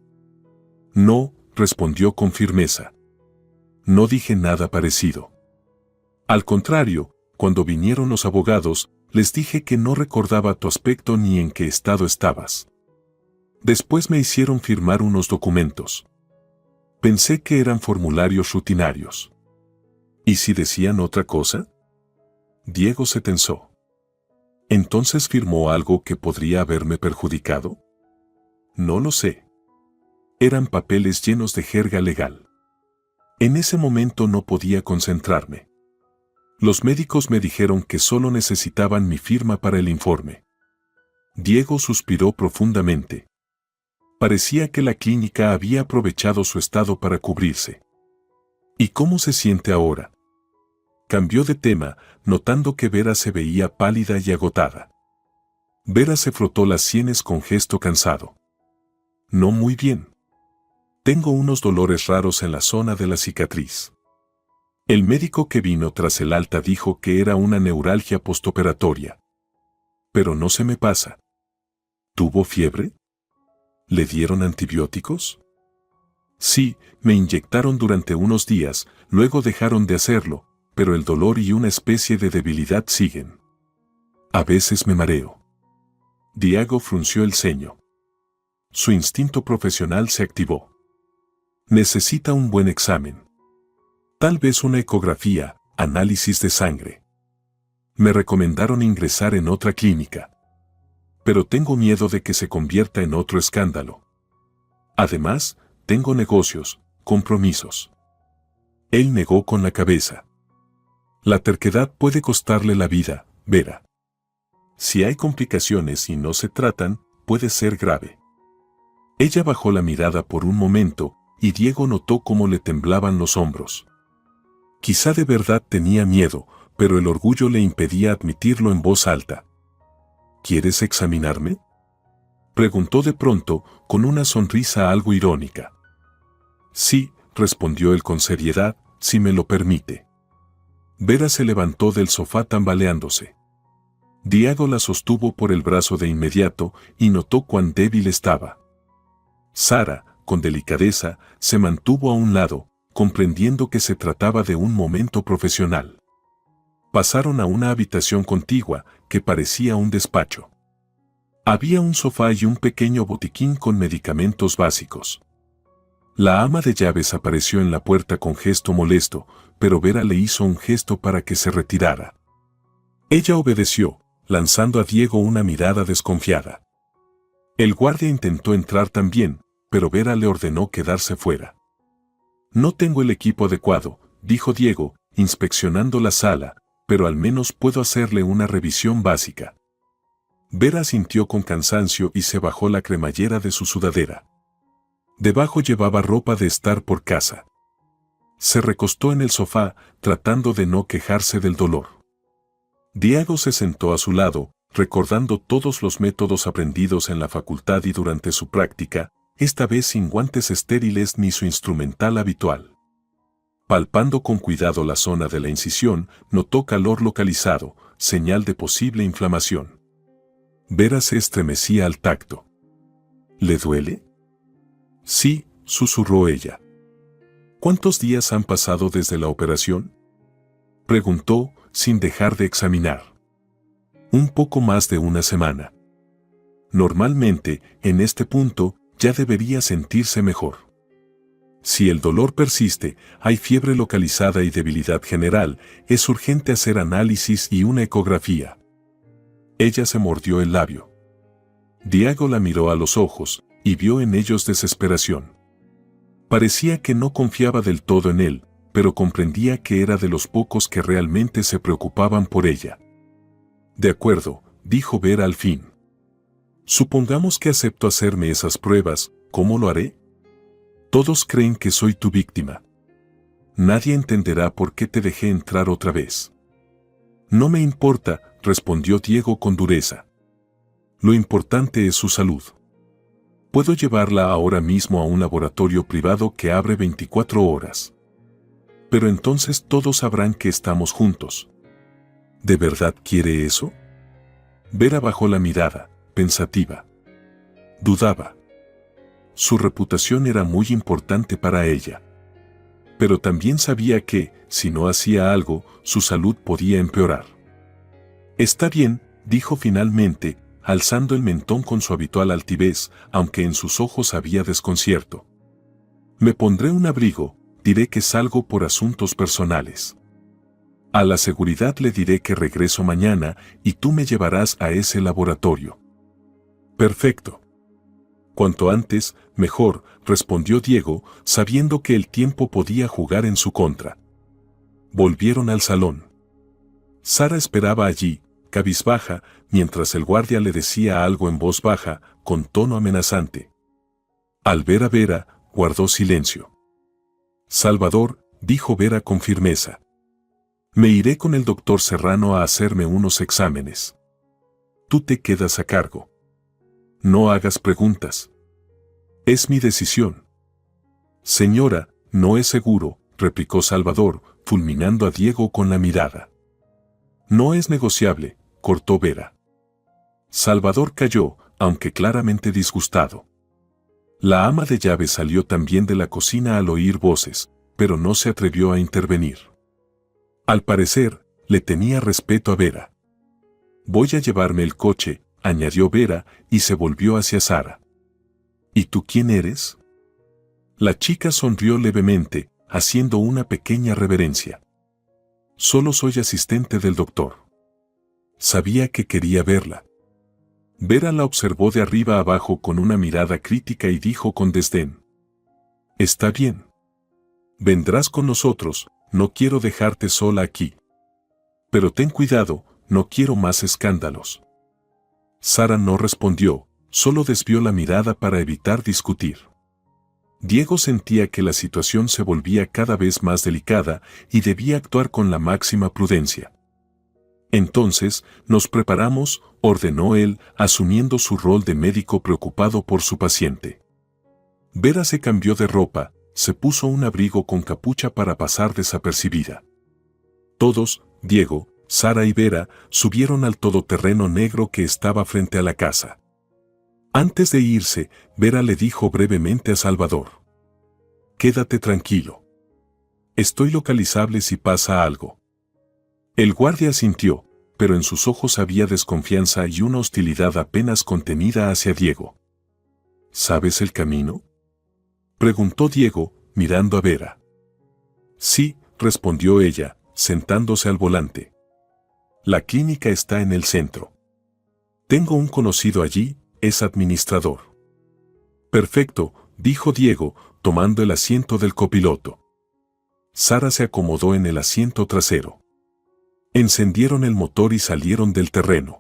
No, respondió con firmeza. No dije nada parecido. Al contrario, cuando vinieron los abogados, les dije que no recordaba tu aspecto ni en qué estado estabas. Después me hicieron firmar unos documentos. Pensé que eran formularios rutinarios. ¿Y si decían otra cosa? Diego se tensó. ¿Entonces firmó algo que podría haberme perjudicado? No lo sé. Eran papeles llenos de jerga legal. En ese momento no podía concentrarme. Los médicos me dijeron que solo necesitaban mi firma para el informe. Diego suspiró profundamente. Parecía que la clínica había aprovechado su estado para cubrirse. ¿Y cómo se siente ahora? Cambió de tema, notando que Vera se veía pálida y agotada. Vera se frotó las sienes con gesto cansado. No muy bien. Tengo unos dolores raros en la zona de la cicatriz. El médico que vino tras el alta dijo que era una neuralgia postoperatoria. Pero no se me pasa. ¿Tuvo fiebre? ¿Le dieron antibióticos? Sí, me inyectaron durante unos días, luego dejaron de hacerlo, pero el dolor y una especie de debilidad siguen. A veces me mareo. Diego frunció el ceño. Su instinto profesional se activó. Necesita un buen examen. Tal vez una ecografía, análisis de sangre. Me recomendaron ingresar en otra clínica. Pero tengo miedo de que se convierta en otro escándalo. Además, tengo negocios, compromisos. Él negó con la cabeza. La terquedad puede costarle la vida, Vera. Si hay complicaciones y no se tratan, puede ser grave. Ella bajó la mirada por un momento, y Diego notó cómo le temblaban los hombros. Quizá de verdad tenía miedo, pero el orgullo le impedía admitirlo en voz alta. ¿Quieres examinarme?, preguntó de pronto, con una sonrisa algo irónica. Sí, respondió él con seriedad, si me lo permite. Vera se levantó del sofá tambaleándose. Diego la sostuvo por el brazo de inmediato y notó cuán débil estaba. Sara, con delicadeza, se mantuvo a un lado, comprendiendo que se trataba de un momento profesional. Pasaron a una habitación contigua, que parecía un despacho. Había un sofá y un pequeño botiquín con medicamentos básicos. La ama de llaves apareció en la puerta con gesto molesto, pero Vera le hizo un gesto para que se retirara. Ella obedeció, lanzando a Diego una mirada desconfiada. El guardia intentó entrar también, pero Vera le ordenó quedarse fuera. No tengo el equipo adecuado, dijo Diego, inspeccionando la sala, pero al menos puedo hacerle una revisión básica. Vera sintió con cansancio y se bajó la cremallera de su sudadera. Debajo llevaba ropa de estar por casa. Se recostó en el sofá, tratando de no quejarse del dolor. Diego se sentó a su lado, recordando todos los métodos aprendidos en la facultad y durante su práctica, esta vez sin guantes estériles ni su instrumental habitual. Palpando con cuidado la zona de la incisión, notó calor localizado, señal de posible inflamación. Vera se estremecía al tacto. ¿Le duele? Sí, susurró ella. ¿Cuántos días han pasado desde la operación? Preguntó, sin dejar de examinar. Un poco más de una semana. Normalmente, en este punto, ya debería sentirse mejor. Si el dolor persiste, hay fiebre localizada y debilidad general, es urgente hacer análisis y una ecografía. Ella se mordió el labio. Diego la miró a los ojos, y vio en ellos desesperación. Parecía que no confiaba del todo en él, pero comprendía que era de los pocos que realmente se preocupaban por ella. De acuerdo, dijo Vera al fin. Supongamos que acepto hacerme esas pruebas, ¿cómo lo haré? Todos creen que soy tu víctima. Nadie entenderá por qué te dejé entrar otra vez. No me importa, respondió Diego con dureza. Lo importante es su salud. Puedo llevarla ahora mismo a un laboratorio privado que abre 24 horas. Pero entonces todos sabrán que estamos juntos. ¿De verdad quiere eso? Vera bajó la mirada, pensativa. Dudaba. Su reputación era muy importante para ella. Pero también sabía que, si no hacía algo, su salud podía empeorar. Está bien, dijo finalmente, alzando el mentón con su habitual altivez, aunque en sus ojos había desconcierto. Me pondré un abrigo, diré que salgo por asuntos personales. A la seguridad le diré que regreso mañana y tú me llevarás a ese laboratorio. Perfecto. Cuanto antes, mejor, respondió Diego, sabiendo que el tiempo podía jugar en su contra. Volvieron al salón. Sara esperaba allí, cabizbaja, mientras el guardia le decía algo en voz baja, con tono amenazante. Al ver a Vera, guardó silencio. Salvador, dijo Vera con firmeza. Me iré con el doctor Serrano a hacerme unos exámenes. Tú te quedas a cargo. No hagas preguntas. Es mi decisión. Señora, no es seguro, replicó Salvador, fulminando a Diego con la mirada. No es negociable, cortó Vera. Salvador calló, aunque claramente disgustado. La ama de llaves salió también de la cocina al oír voces, pero no se atrevió a intervenir. Al parecer, le tenía respeto a Vera. Voy a llevarme el coche, añadió Vera, y se volvió hacia Sara. ¿Y tú quién eres? La chica sonrió levemente, haciendo una pequeña reverencia. Solo soy asistente del doctor. Sabía que quería verla. Vera la observó de arriba abajo con una mirada crítica y dijo con desdén. Está bien. Vendrás con nosotros, no quiero dejarte sola aquí. Pero ten cuidado, no quiero más escándalos. Sara no respondió, solo desvió la mirada para evitar discutir. Diego sentía que la situación se volvía cada vez más delicada y debía actuar con la máxima prudencia. Entonces, nos preparamos, ordenó él, asumiendo su rol de médico preocupado por su paciente. Vera se cambió de ropa, se puso un abrigo con capucha para pasar desapercibida. Todos, Diego, Sara y Vera, subieron al todoterreno negro que estaba frente a la casa. Antes de irse, Vera le dijo brevemente a Salvador. Quédate tranquilo. Estoy localizable si pasa algo. El guardia asintió, pero en sus ojos había desconfianza y una hostilidad apenas contenida hacia Diego. ¿Sabes el camino? Preguntó Diego, mirando a Vera. Sí, respondió ella, sentándose al volante. La clínica está en el centro. Tengo un conocido allí, es administrador. Perfecto, dijo Diego, tomando el asiento del copiloto. Sara se acomodó en el asiento trasero. Encendieron el motor y salieron del terreno.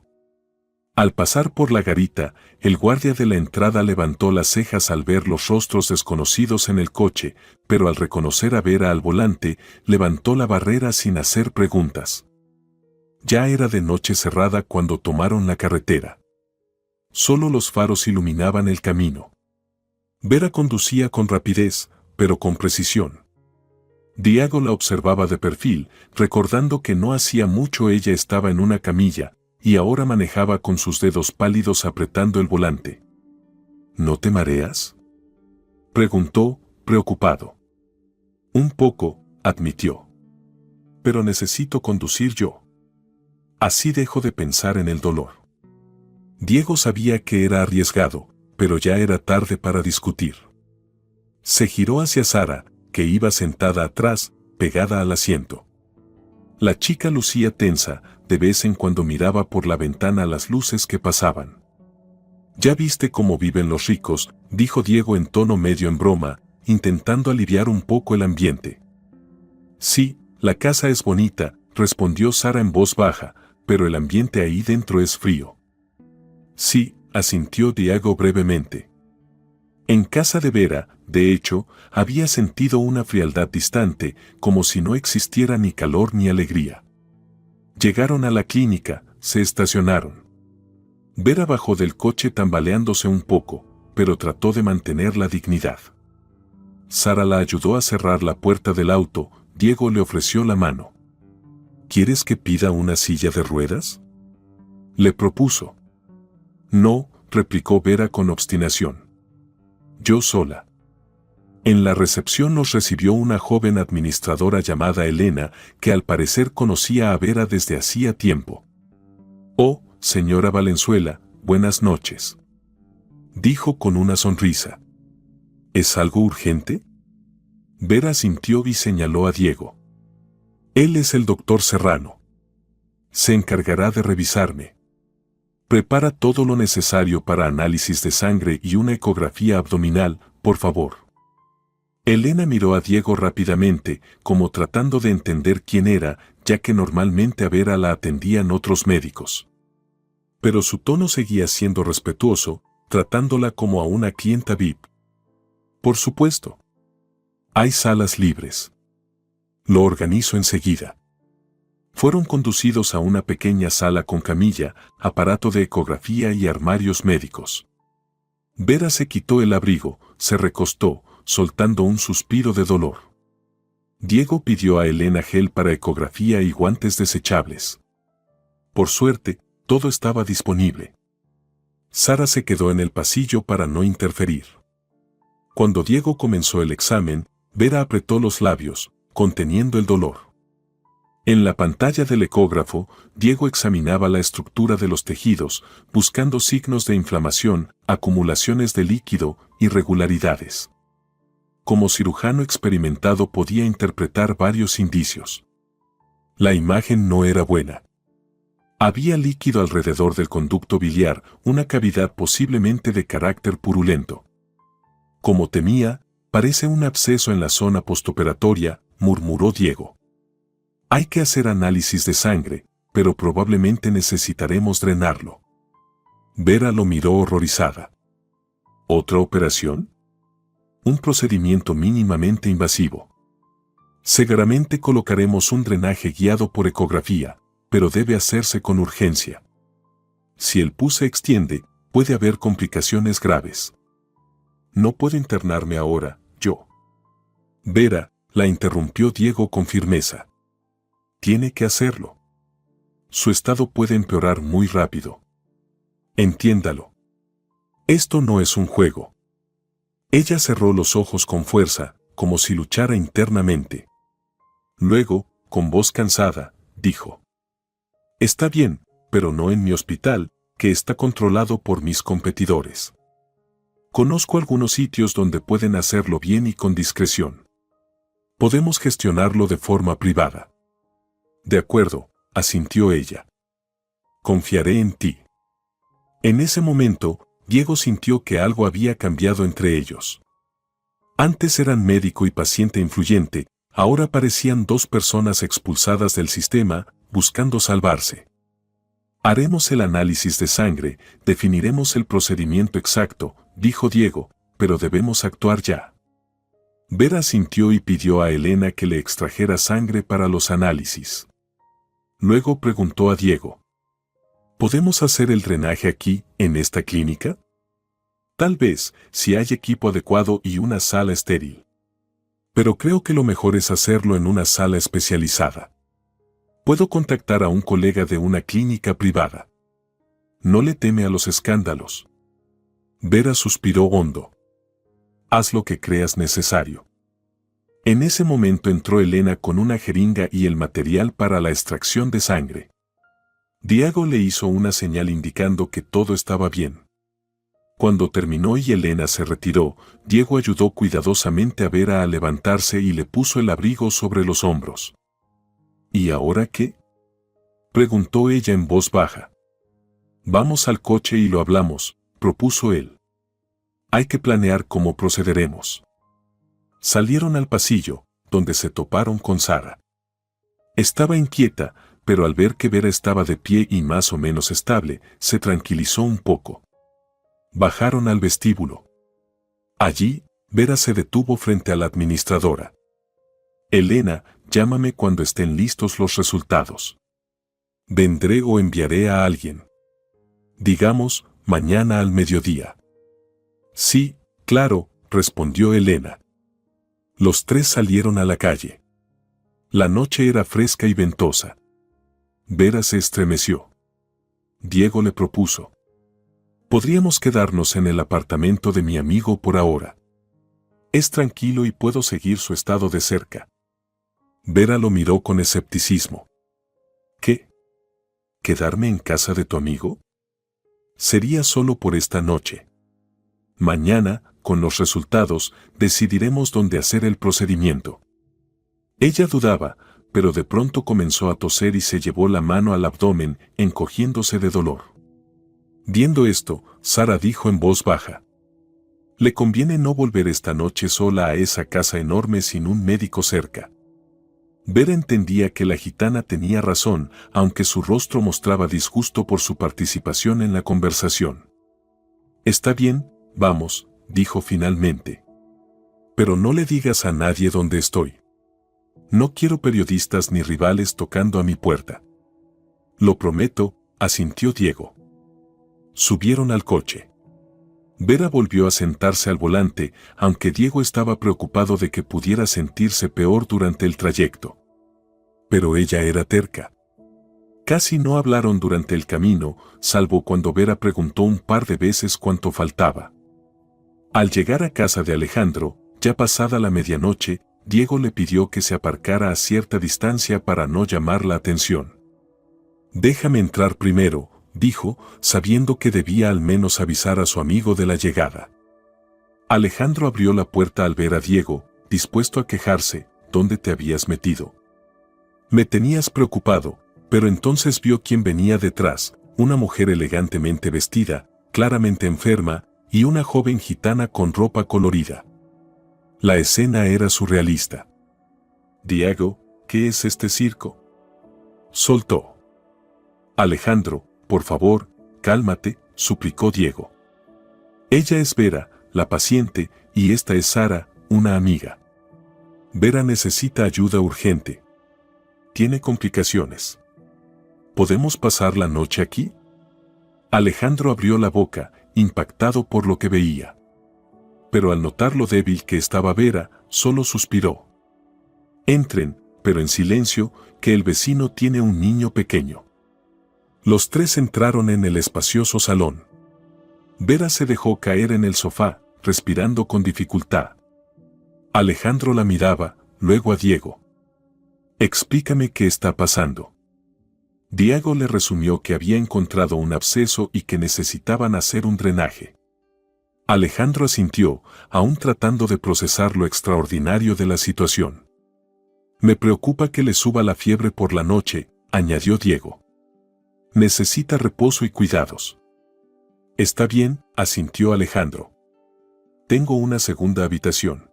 Al pasar por la garita, el guardia de la entrada levantó las cejas al ver los rostros desconocidos en el coche, pero al reconocer a Vera al volante, levantó la barrera sin hacer preguntas. Ya era de noche cerrada cuando tomaron la carretera. Solo los faros iluminaban el camino. Vera conducía con rapidez, pero con precisión. Diego la observaba de perfil, recordando que no hacía mucho ella estaba en una camilla, y ahora manejaba con sus dedos pálidos apretando el volante. ¿No te mareas?, preguntó, preocupado. Un poco, admitió. Pero necesito conducir yo. Así dejo de pensar en el dolor. Diego sabía que era arriesgado, pero ya era tarde para discutir. Se giró hacia Sara, que iba sentada atrás, pegada al asiento. La chica lucía tensa, de vez en cuando miraba por la ventana las luces que pasaban. «Ya viste cómo viven los ricos», dijo Diego en tono medio en broma, intentando aliviar un poco el ambiente. «Sí, la casa es bonita», respondió Sara en voz baja, «pero el ambiente ahí dentro es frío». «Sí», asintió Diego brevemente. En casa de Vera, de hecho, había sentido una frialdad distante, como si no existiera ni calor ni alegría. Llegaron a la clínica, se estacionaron. Vera bajó del coche tambaleándose un poco, pero trató de mantener la dignidad. Sara la ayudó a cerrar la puerta del auto, Diego le ofreció la mano. ¿Quieres que pida una silla de ruedas?, le propuso. No, replicó Vera con obstinación. Yo sola. En la recepción nos recibió una joven administradora llamada Elena, que al parecer conocía a Vera desde hacía tiempo. «Oh, señora Valenzuela, buenas noches», dijo con una sonrisa. «¿Es algo urgente?». Vera asintió y señaló a Diego. «Él es el doctor Serrano. Se encargará de revisarme. Prepara todo lo necesario para análisis de sangre y una ecografía abdominal, por favor». Elena miró a Diego rápidamente, como tratando de entender quién era, ya que normalmente a Vera la atendían otros médicos. Pero su tono seguía siendo respetuoso, tratándola como a una clienta VIP. «Por supuesto. Hay salas libres. Lo organizo enseguida». Fueron conducidos a una pequeña sala con camilla, aparato de ecografía y armarios médicos. Vera se quitó el abrigo, se recostó, soltando un suspiro de dolor. Diego pidió a Elena gel para ecografía y guantes desechables. Por suerte, todo estaba disponible. Sara se quedó en el pasillo para no interferir. Cuando Diego comenzó el examen, Vera apretó los labios, conteniendo el dolor. En la pantalla del ecógrafo, Diego examinaba la estructura de los tejidos, buscando signos de inflamación, acumulaciones de líquido, irregularidades. Como cirujano experimentado podía interpretar varios indicios. La imagen no era buena. Había líquido alrededor del conducto biliar, una cavidad posiblemente de carácter purulento. Como temía, parece un absceso en la zona postoperatoria, murmuró Diego. Hay que hacer análisis de sangre, pero probablemente necesitaremos drenarlo. Vera lo miró horrorizada. ¿Otra operación? Un procedimiento mínimamente invasivo. Seguramente colocaremos un drenaje guiado por ecografía, pero debe hacerse con urgencia. Si el pus se extiende, puede haber complicaciones graves. No puedo internarme ahora, yo. Vera, la interrumpió Diego con firmeza. Tiene que hacerlo. Su estado puede empeorar muy rápido. Entiéndalo. Esto no es un juego. Ella cerró los ojos con fuerza, como si luchara internamente. Luego, con voz cansada, dijo: «Está bien, pero no en mi hospital, que está controlado por mis competidores». Conozco algunos sitios donde pueden hacerlo bien y con discreción. Podemos gestionarlo de forma privada. De acuerdo, asintió ella. Confiaré en ti. En ese momento, Diego sintió que algo había cambiado entre ellos. Antes eran médico y paciente influyente, ahora parecían dos personas expulsadas del sistema, buscando salvarse. Haremos el análisis de sangre, definiremos el procedimiento exacto, dijo Diego, pero debemos actuar ya. Vera asintió y pidió a Elena que le extrajera sangre para los análisis. Luego preguntó a Diego: ¿podemos hacer el drenaje aquí, en esta clínica? Tal vez, si hay equipo adecuado y una sala estéril. Pero creo que lo mejor es hacerlo en una sala especializada. Puedo contactar a un colega de una clínica privada. No le teme a los escándalos. Vera suspiró hondo. Haz lo que creas necesario. En ese momento entró Elena con una jeringa y el material para la extracción de sangre. Diego le hizo una señal indicando que todo estaba bien. Cuando terminó y Elena se retiró, Diego ayudó cuidadosamente a Vera a levantarse y le puso el abrigo sobre los hombros. ¿Y ahora qué?, preguntó ella en voz baja. Vamos al coche y lo hablamos, propuso él. Hay que planear cómo procederemos. Salieron al pasillo, donde se toparon con Sara. Estaba inquieta, pero al ver que Vera estaba de pie y más o menos estable, se tranquilizó un poco. Bajaron al vestíbulo. Allí, Vera se detuvo frente a la administradora. Elena, llámame cuando estén listos los resultados. Vendré o enviaré a alguien. Digamos, mañana al mediodía. Sí, claro, respondió Elena. Los tres salieron a la calle. La noche era fresca y ventosa. Vera se estremeció. Diego le propuso: podríamos quedarnos en el apartamento de mi amigo por ahora. Es tranquilo y puedo seguir su estado de cerca. Vera lo miró con escepticismo. ¿Qué? ¿Quedarme en casa de tu amigo? Sería solo por esta noche. Mañana, con los resultados, decidiremos dónde hacer el procedimiento. Ella dudaba, pero de pronto comenzó a toser y se llevó la mano al abdomen, encogiéndose de dolor. Viendo esto, Sara dijo en voz baja: le conviene no volver esta noche sola a esa casa enorme sin un médico cerca. Vera entendía que la gitana tenía razón, aunque su rostro mostraba disgusto por su participación en la conversación. Está bien, vamos, dijo finalmente. Pero no le digas a nadie dónde estoy. No quiero periodistas ni rivales tocando a mi puerta. Lo prometo, asintió Diego. Subieron al coche. Vera volvió a sentarse al volante, aunque Diego estaba preocupado de que pudiera sentirse peor durante el trayecto. Pero ella era terca. Casi no hablaron durante el camino, salvo cuando Vera preguntó un par de veces cuánto faltaba. Al llegar a casa de Alejandro, ya pasada la medianoche, Diego le pidió que se aparcara a cierta distancia para no llamar la atención. Déjame entrar primero, dijo, sabiendo que debía al menos avisar a su amigo de la llegada. Alejandro abrió la puerta al ver a Diego, dispuesto a quejarse: ¿dónde te habías metido? Me tenías preocupado, pero entonces vio quién venía detrás: una mujer elegantemente vestida, claramente enferma, y una joven gitana con ropa colorida. La escena era surrealista. Diego, ¿qué es este circo?, soltó. Alejandro, por favor, cálmate, suplicó Diego. Ella es Vera, la paciente, y esta es Sara, una amiga. Vera necesita ayuda urgente. Tiene complicaciones. ¿Podemos pasar la noche aquí? Alejandro abrió la boca, impactado por lo que veía. Pero al notar lo débil que estaba Vera, solo suspiró. Entren, pero en silencio, que el vecino tiene un niño pequeño. Los tres entraron en el espacioso salón. Vera se dejó caer en el sofá, respirando con dificultad. Alejandro la miraba, luego a Diego. Explícame qué está pasando. Diego le resumió que había encontrado un absceso y que necesitaban hacer un drenaje. Alejandro asintió, aún tratando de procesar lo extraordinario de la situación. Me preocupa que le suba la fiebre por la noche, añadió Diego. Necesita reposo y cuidados. Está bien, asintió Alejandro. Tengo una segunda habitación.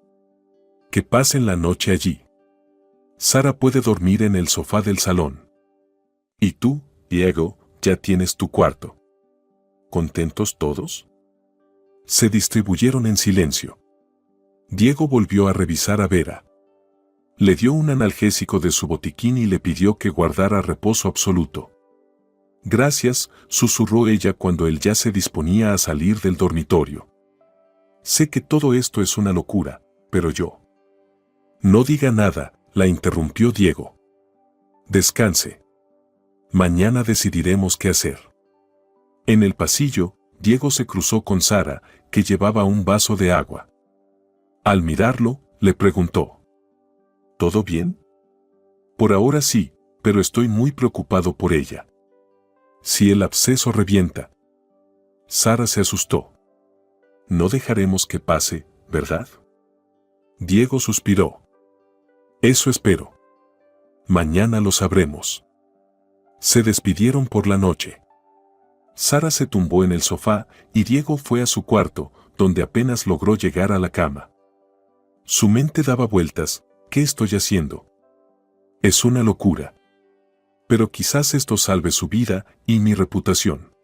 Que pasen la noche allí. Sara puede dormir en el sofá del salón. Y tú, Diego, ya tienes tu cuarto. ¿Contentos todos? Se distribuyeron en silencio. Diego volvió a revisar a Vera. Le dio un analgésico de su botiquín y le pidió que guardara reposo absoluto. Gracias, susurró ella cuando él ya se disponía a salir del dormitorio. Sé que todo esto es una locura, pero yo... No diga nada, la interrumpió Diego. Descanse. Mañana decidiremos qué hacer. En el pasillo, Diego se cruzó con Sara, que llevaba un vaso de agua. Al mirarlo, le preguntó: ¿Todo bien? Por ahora sí, pero estoy muy preocupado por ella. Si el absceso revienta. Sara se asustó. No dejaremos que pase, ¿verdad? Diego suspiró. Eso espero. Mañana lo sabremos. Se despidieron por la noche. Sara se tumbó en el sofá y Diego fue a su cuarto, donde apenas logró llegar a la cama. Su mente daba vueltas. ¿Qué estoy haciendo? Es una locura. Pero quizás esto salve su vida y mi reputación.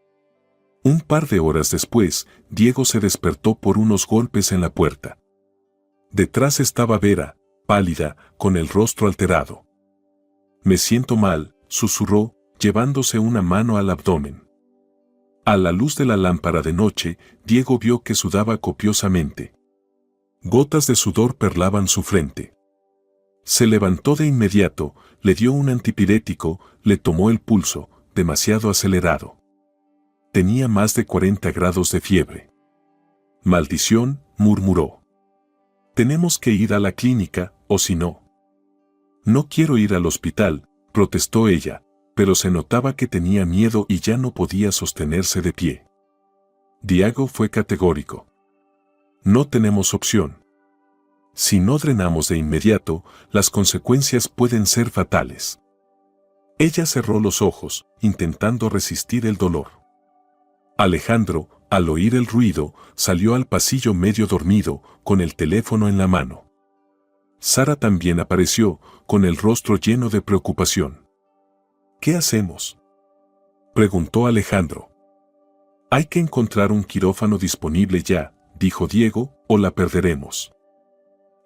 Un par de horas después, Diego se despertó por unos golpes en la puerta. Detrás estaba Vera, pálida, con el rostro alterado. Me siento mal, susurró, llevándose una mano al abdomen. A la luz de la lámpara de noche, Diego vio que sudaba copiosamente. Gotas de sudor perlaban su frente. Se levantó de inmediato, le dio un antipirético, le tomó el pulso, demasiado acelerado. Tenía más de 40 grados de fiebre. Maldición, murmuró. Tenemos que ir a la clínica, o si no. No quiero ir al hospital, protestó ella, pero se notaba que tenía miedo y ya no podía sostenerse de pie. Diego fue categórico. No tenemos opción. Si no drenamos de inmediato, las consecuencias pueden ser fatales. Ella cerró los ojos, intentando resistir el dolor. Alejandro, al oír el ruido, salió al pasillo medio dormido, con el teléfono en la mano. Sara también apareció, con el rostro lleno de preocupación. ¿Qué hacemos?, preguntó Alejandro. Hay que encontrar un quirófano disponible ya, dijo Diego, o la perderemos.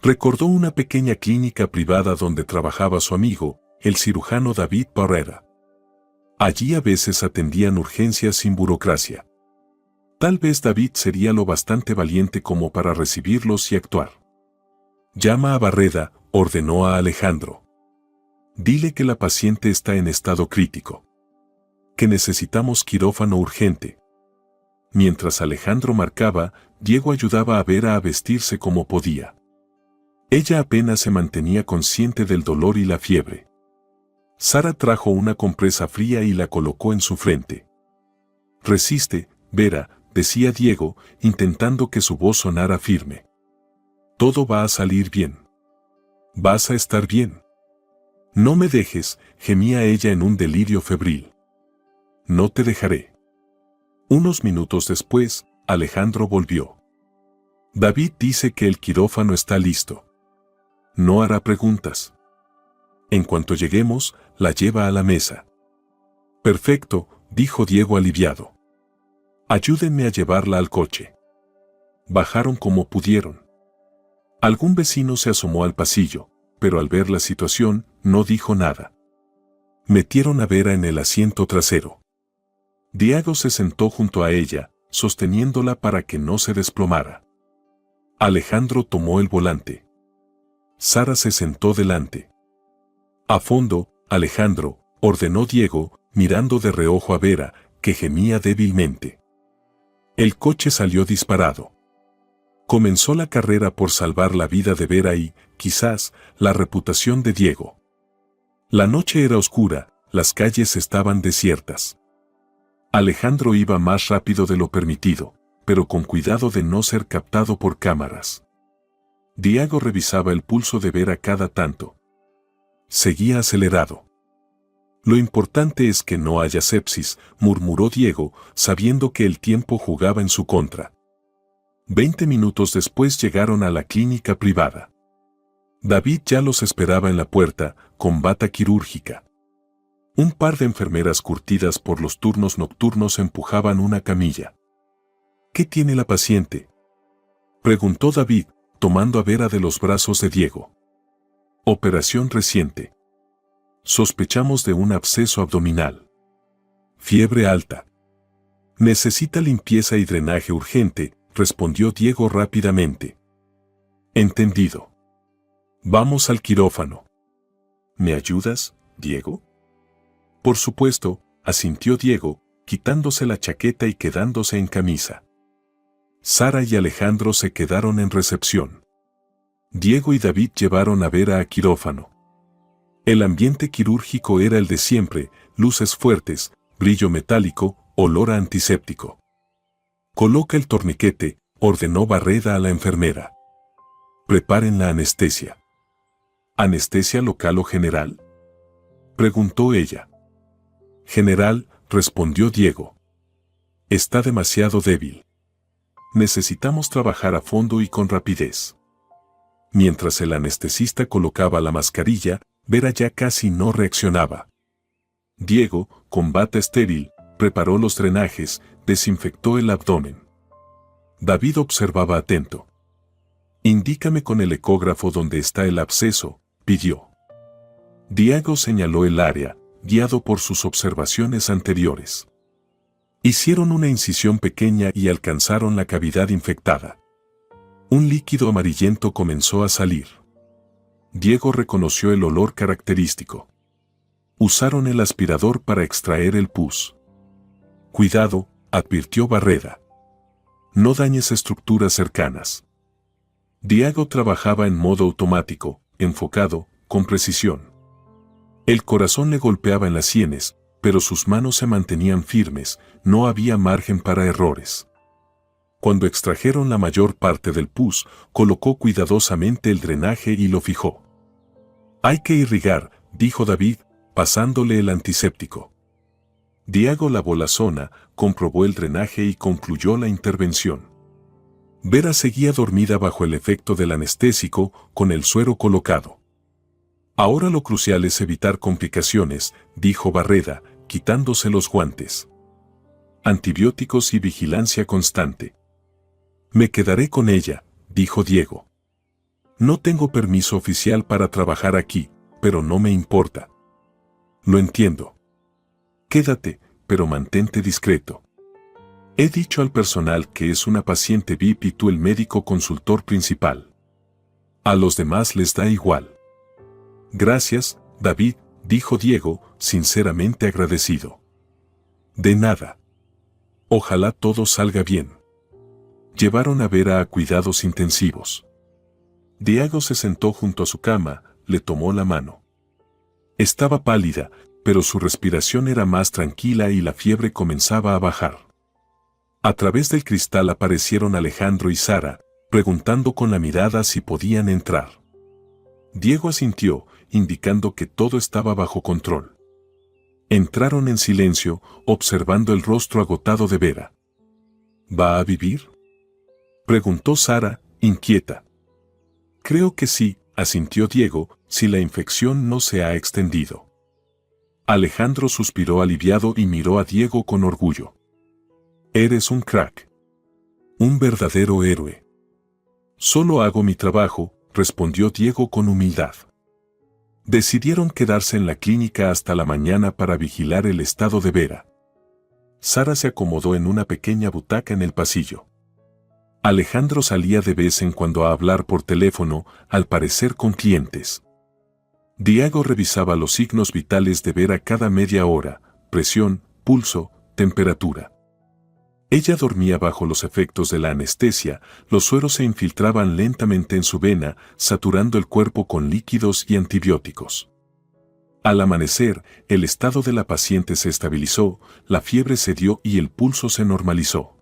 Recordó una pequeña clínica privada donde trabajaba su amigo, el cirujano David Barrera. Allí a veces atendían urgencias sin burocracia. Tal vez David sería lo bastante valiente como para recibirlos y actuar. Llama a Barreda, ordenó a Alejandro. Dile que la paciente está en estado crítico. Que necesitamos quirófano urgente. Mientras Alejandro marcaba, Diego ayudaba a Vera a vestirse como podía. Ella apenas se mantenía consciente del dolor y la fiebre. Sara trajo una compresa fría y la colocó en su frente. Resiste, Vera, decía Diego, intentando que su voz sonara firme. Todo va a salir bien. Vas a estar bien. No me dejes, gemía ella en un delirio febril. No te dejaré. Unos minutos después, Alejandro volvió. David dice que el quirófano está listo. No hará preguntas. En cuanto lleguemos, la lleva a la mesa. Perfecto, dijo Diego aliviado. Ayúdenme a llevarla al coche. Bajaron como pudieron. Algún vecino se asomó al pasillo, pero al ver la situación, no dijo nada. Metieron a Vera en el asiento trasero. Diego se sentó junto a ella, sosteniéndola para que no se desplomara. Alejandro tomó el volante. Sara se sentó delante. A fondo, Alejandro, ordenó Diego, mirando de reojo a Vera, que gemía débilmente. El coche salió disparado. Comenzó la carrera por salvar la vida de Vera y, quizás, la reputación de Diego. La noche era oscura, las calles estaban desiertas. Alejandro iba más rápido de lo permitido, pero con cuidado de no ser captado por cámaras. Diego revisaba el pulso de Vera cada tanto. Seguía acelerado. Lo importante es que no haya sepsis, murmuró Diego, sabiendo que el tiempo jugaba en su contra. 20 minutos después llegaron a la clínica privada. David ya los esperaba en la puerta, con bata quirúrgica. Un par de enfermeras curtidas por los turnos nocturnos empujaban una camilla. ¿Qué tiene la paciente?, preguntó David, tomando a Vera de los brazos de Diego. Operación reciente. Sospechamos de un absceso abdominal. Fiebre alta. Necesita limpieza y drenaje urgente, respondió Diego rápidamente. Entendido. Vamos al quirófano. ¿Me ayudas, Diego? Por supuesto, asintió Diego, quitándose la chaqueta y quedándose en camisa. Sara y Alejandro se quedaron en recepción. Diego y David llevaron a Vera a quirófano. El ambiente quirúrgico era el de siempre, luces fuertes, brillo metálico, olor a antiséptico. Coloca el torniquete, ordenó Barreda a la enfermera. Preparen la anestesia. ¿Anestesia local o general?, preguntó ella. General, respondió Diego. Está demasiado débil. Necesitamos trabajar a fondo y con rapidez. Mientras el anestesista colocaba la mascarilla, Vera ya casi no reaccionaba. Diego, con bata estéril, preparó los drenajes, desinfectó el abdomen. David observaba atento. Indícame con el ecógrafo dónde está el absceso, pidió. Diego señaló el área, guiado por sus observaciones anteriores. Hicieron una incisión pequeña y alcanzaron la cavidad infectada. Un líquido amarillento comenzó a salir. Diego reconoció el olor característico. Usaron el aspirador para extraer el pus. Cuidado, advirtió Barreda. No dañes estructuras cercanas. Diego trabajaba en modo automático, enfocado, con precisión. El corazón le golpeaba en las sienes, pero sus manos se mantenían firmes, no había margen para errores. Cuando extrajeron la mayor parte del pus, colocó cuidadosamente el drenaje y lo fijó. Hay que irrigar, dijo David, pasándole el antiséptico. Diego lavó la zona, comprobó el drenaje y concluyó la intervención. Vera seguía dormida bajo el efecto del anestésico, con el suero colocado. Ahora lo crucial es evitar complicaciones, dijo Barreda, quitándose los guantes. Antibióticos y vigilancia constante. Me quedaré con ella, dijo Diego. No tengo permiso oficial para trabajar aquí, pero no me importa. Lo entiendo. Quédate, pero mantente discreto. He dicho al personal que es una paciente VIP y tú el médico consultor principal. A los demás les da igual. Gracias, David, dijo Diego, sinceramente agradecido. De nada. Ojalá todo salga bien. Llevaron a Vera a cuidados intensivos. Diego se sentó junto a su cama, le tomó la mano. Estaba pálida, pero su respiración era más tranquila y la fiebre comenzaba a bajar. A través del cristal aparecieron Alejandro y Sara, preguntando con la mirada si podían entrar. Diego asintió, indicando que todo estaba bajo control. Entraron en silencio, observando el rostro agotado de Vera. ¿Va a vivir?, preguntó Sara, inquieta. Creo que sí, asintió Diego, si la infección no se ha extendido. Alejandro suspiró aliviado y miró a Diego con orgullo. Eres un crack. Un verdadero héroe. Solo hago mi trabajo, respondió Diego con humildad. Decidieron quedarse en la clínica hasta la mañana para vigilar el estado de Vera. Sara se acomodó en una pequeña butaca en el pasillo. Alejandro salía de vez en cuando a hablar por teléfono, al parecer con clientes. Diego revisaba los signos vitales de Vera cada media hora: presión, pulso, temperatura. Ella dormía bajo los efectos de la anestesia, los sueros se infiltraban lentamente en su vena, saturando el cuerpo con líquidos y antibióticos. Al amanecer, el estado de la paciente se estabilizó, la fiebre cedió y el pulso se normalizó.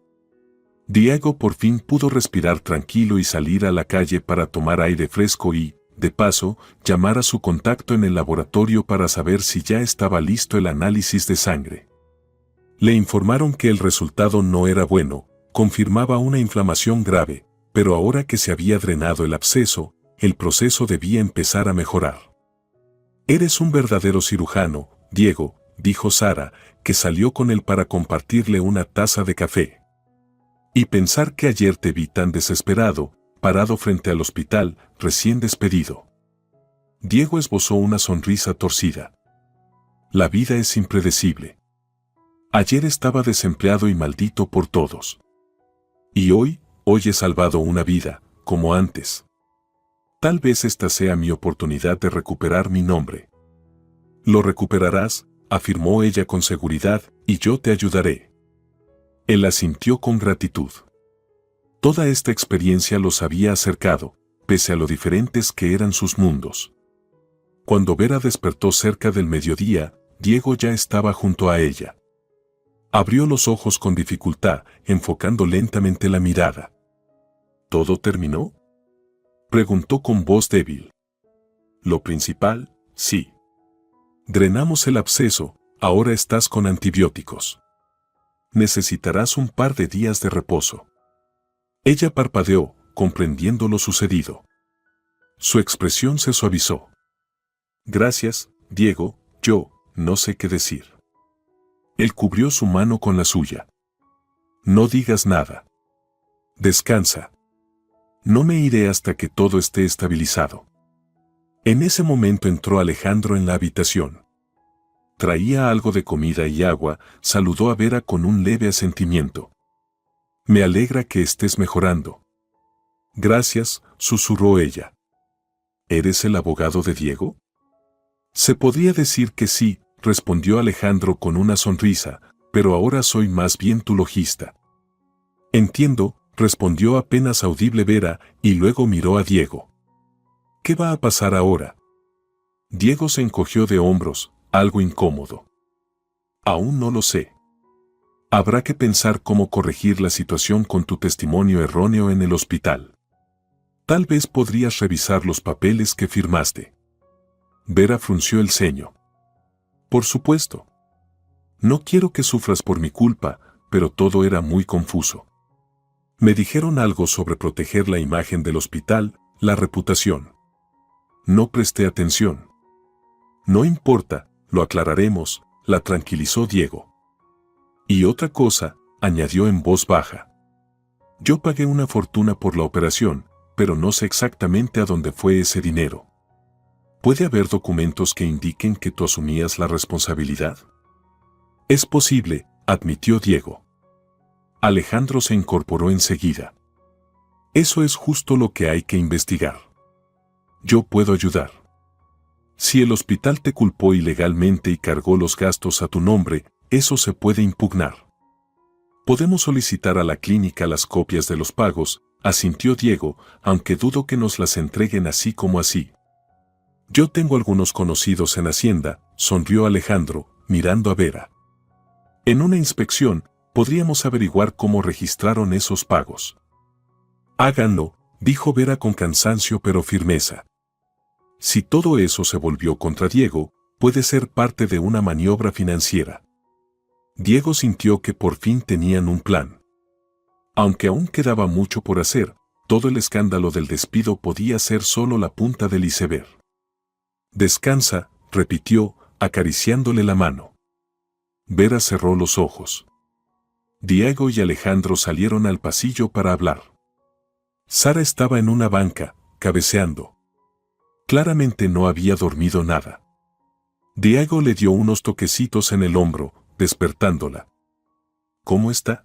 Diego por fin pudo respirar tranquilo y salir a la calle para tomar aire fresco y, de paso, llamar a su contacto en el laboratorio para saber si ya estaba listo el análisis de sangre. Le informaron que el resultado no era bueno, confirmaba una inflamación grave, pero ahora que se había drenado el absceso, el proceso debía empezar a mejorar. «Eres un verdadero cirujano, Diego», dijo Sara, que salió con él para compartirle una taza de café. «Y pensar que ayer te vi tan desesperado, parado frente al hospital, recién despedido». Diego esbozó una sonrisa torcida. «La vida es impredecible. Ayer estaba desempleado y maldito por todos. Y hoy he salvado una vida, como antes. Tal vez esta sea mi oportunidad de recuperar mi nombre». «Lo recuperarás», afirmó ella con seguridad, «y yo te ayudaré». Él asintió con gratitud. Toda esta experiencia los había acercado, pese a lo diferentes que eran sus mundos. Cuando Vera despertó cerca del mediodía, Diego ya estaba junto a ella. Abrió los ojos con dificultad, enfocando lentamente la mirada. «¿Todo terminó?», preguntó con voz débil. «Lo principal, sí. Drenamos el absceso, ahora estás con antibióticos. Necesitarás un par de días de reposo». Ella parpadeó, comprendiendo lo sucedido. Su expresión se suavizó. «Gracias, Diego, yo no sé qué decir». Él cubrió su mano con la suya. «No digas nada. Descansa. No me iré hasta que todo esté estabilizado». En ese momento entró Alejandro en la habitación. Traía algo de comida y agua, saludó a Vera con un leve asentimiento. «Me alegra que estés mejorando». «Gracias», susurró ella. «¿Eres el abogado de Diego?». «Se podría decir que sí», respondió Alejandro con una sonrisa, «pero ahora soy más bien tu logista». «Entiendo», respondió apenas audible Vera, y luego miró a Diego. «¿Qué va a pasar ahora?». Diego se encogió de hombros, algo incómodo. «Aún no lo sé. Habrá que pensar cómo corregir la situación con tu testimonio erróneo en el hospital. Tal vez podrías revisar los papeles que firmaste». Vera frunció el ceño. «Por supuesto. No quiero que sufras por mi culpa, pero todo era muy confuso. Me dijeron algo sobre proteger la imagen del hospital, la reputación. No presté atención». «No importa, lo aclararemos», la tranquilizó Diego. «Y otra cosa», añadió en voz baja. «Yo pagué una fortuna por la operación, pero no sé exactamente a dónde fue ese dinero. ¿Puede haber documentos que indiquen que tú asumías la responsabilidad?». «Es posible», admitió Diego. Alejandro se incorporó enseguida. «Eso es justo lo que hay que investigar. Yo puedo ayudar. Si el hospital te culpó ilegalmente y cargó los gastos a tu nombre, eso se puede impugnar. Podemos solicitar a la clínica las copias de los pagos», asintió Diego, «aunque dudo que nos las entreguen así como así». «Yo tengo algunos conocidos en Hacienda», sonrió Alejandro, mirando a Vera. «En una inspección, podríamos averiguar cómo registraron esos pagos». «Háganlo», dijo Vera con cansancio pero firmeza. Si todo eso se volvió contra Diego, puede ser parte de una maniobra financiera. Diego sintió que por fin tenían un plan. Aunque aún quedaba mucho por hacer, todo el escándalo del despido podía ser solo la punta del iceberg. «Descansa», repitió, acariciándole la mano. Vera cerró los ojos. Diego y Alejandro salieron al pasillo para hablar. Sara estaba en una banca, cabeceando. Claramente no había dormido nada. Diego le dio unos toquecitos en el hombro, despertándola. «¿Cómo está?»,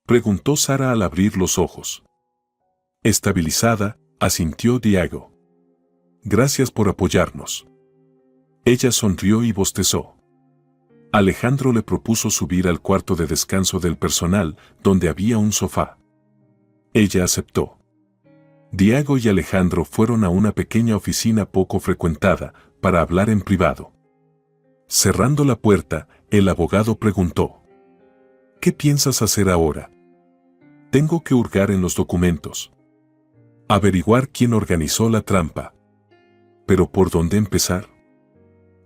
preguntó Sara al abrir los ojos. «Estabilizada», asintió Diego. «Gracias por apoyarnos». Ella sonrió y bostezó. Alejandro le propuso subir al cuarto de descanso del personal, donde había un sofá. Ella aceptó. Diego y Alejandro fueron a una pequeña oficina poco frecuentada, para hablar en privado. Cerrando la puerta, el abogado preguntó: «¿Qué piensas hacer ahora?». Tengo que hurgar en los documentos. Averiguar quién organizó la trampa. ¿Pero por dónde empezar?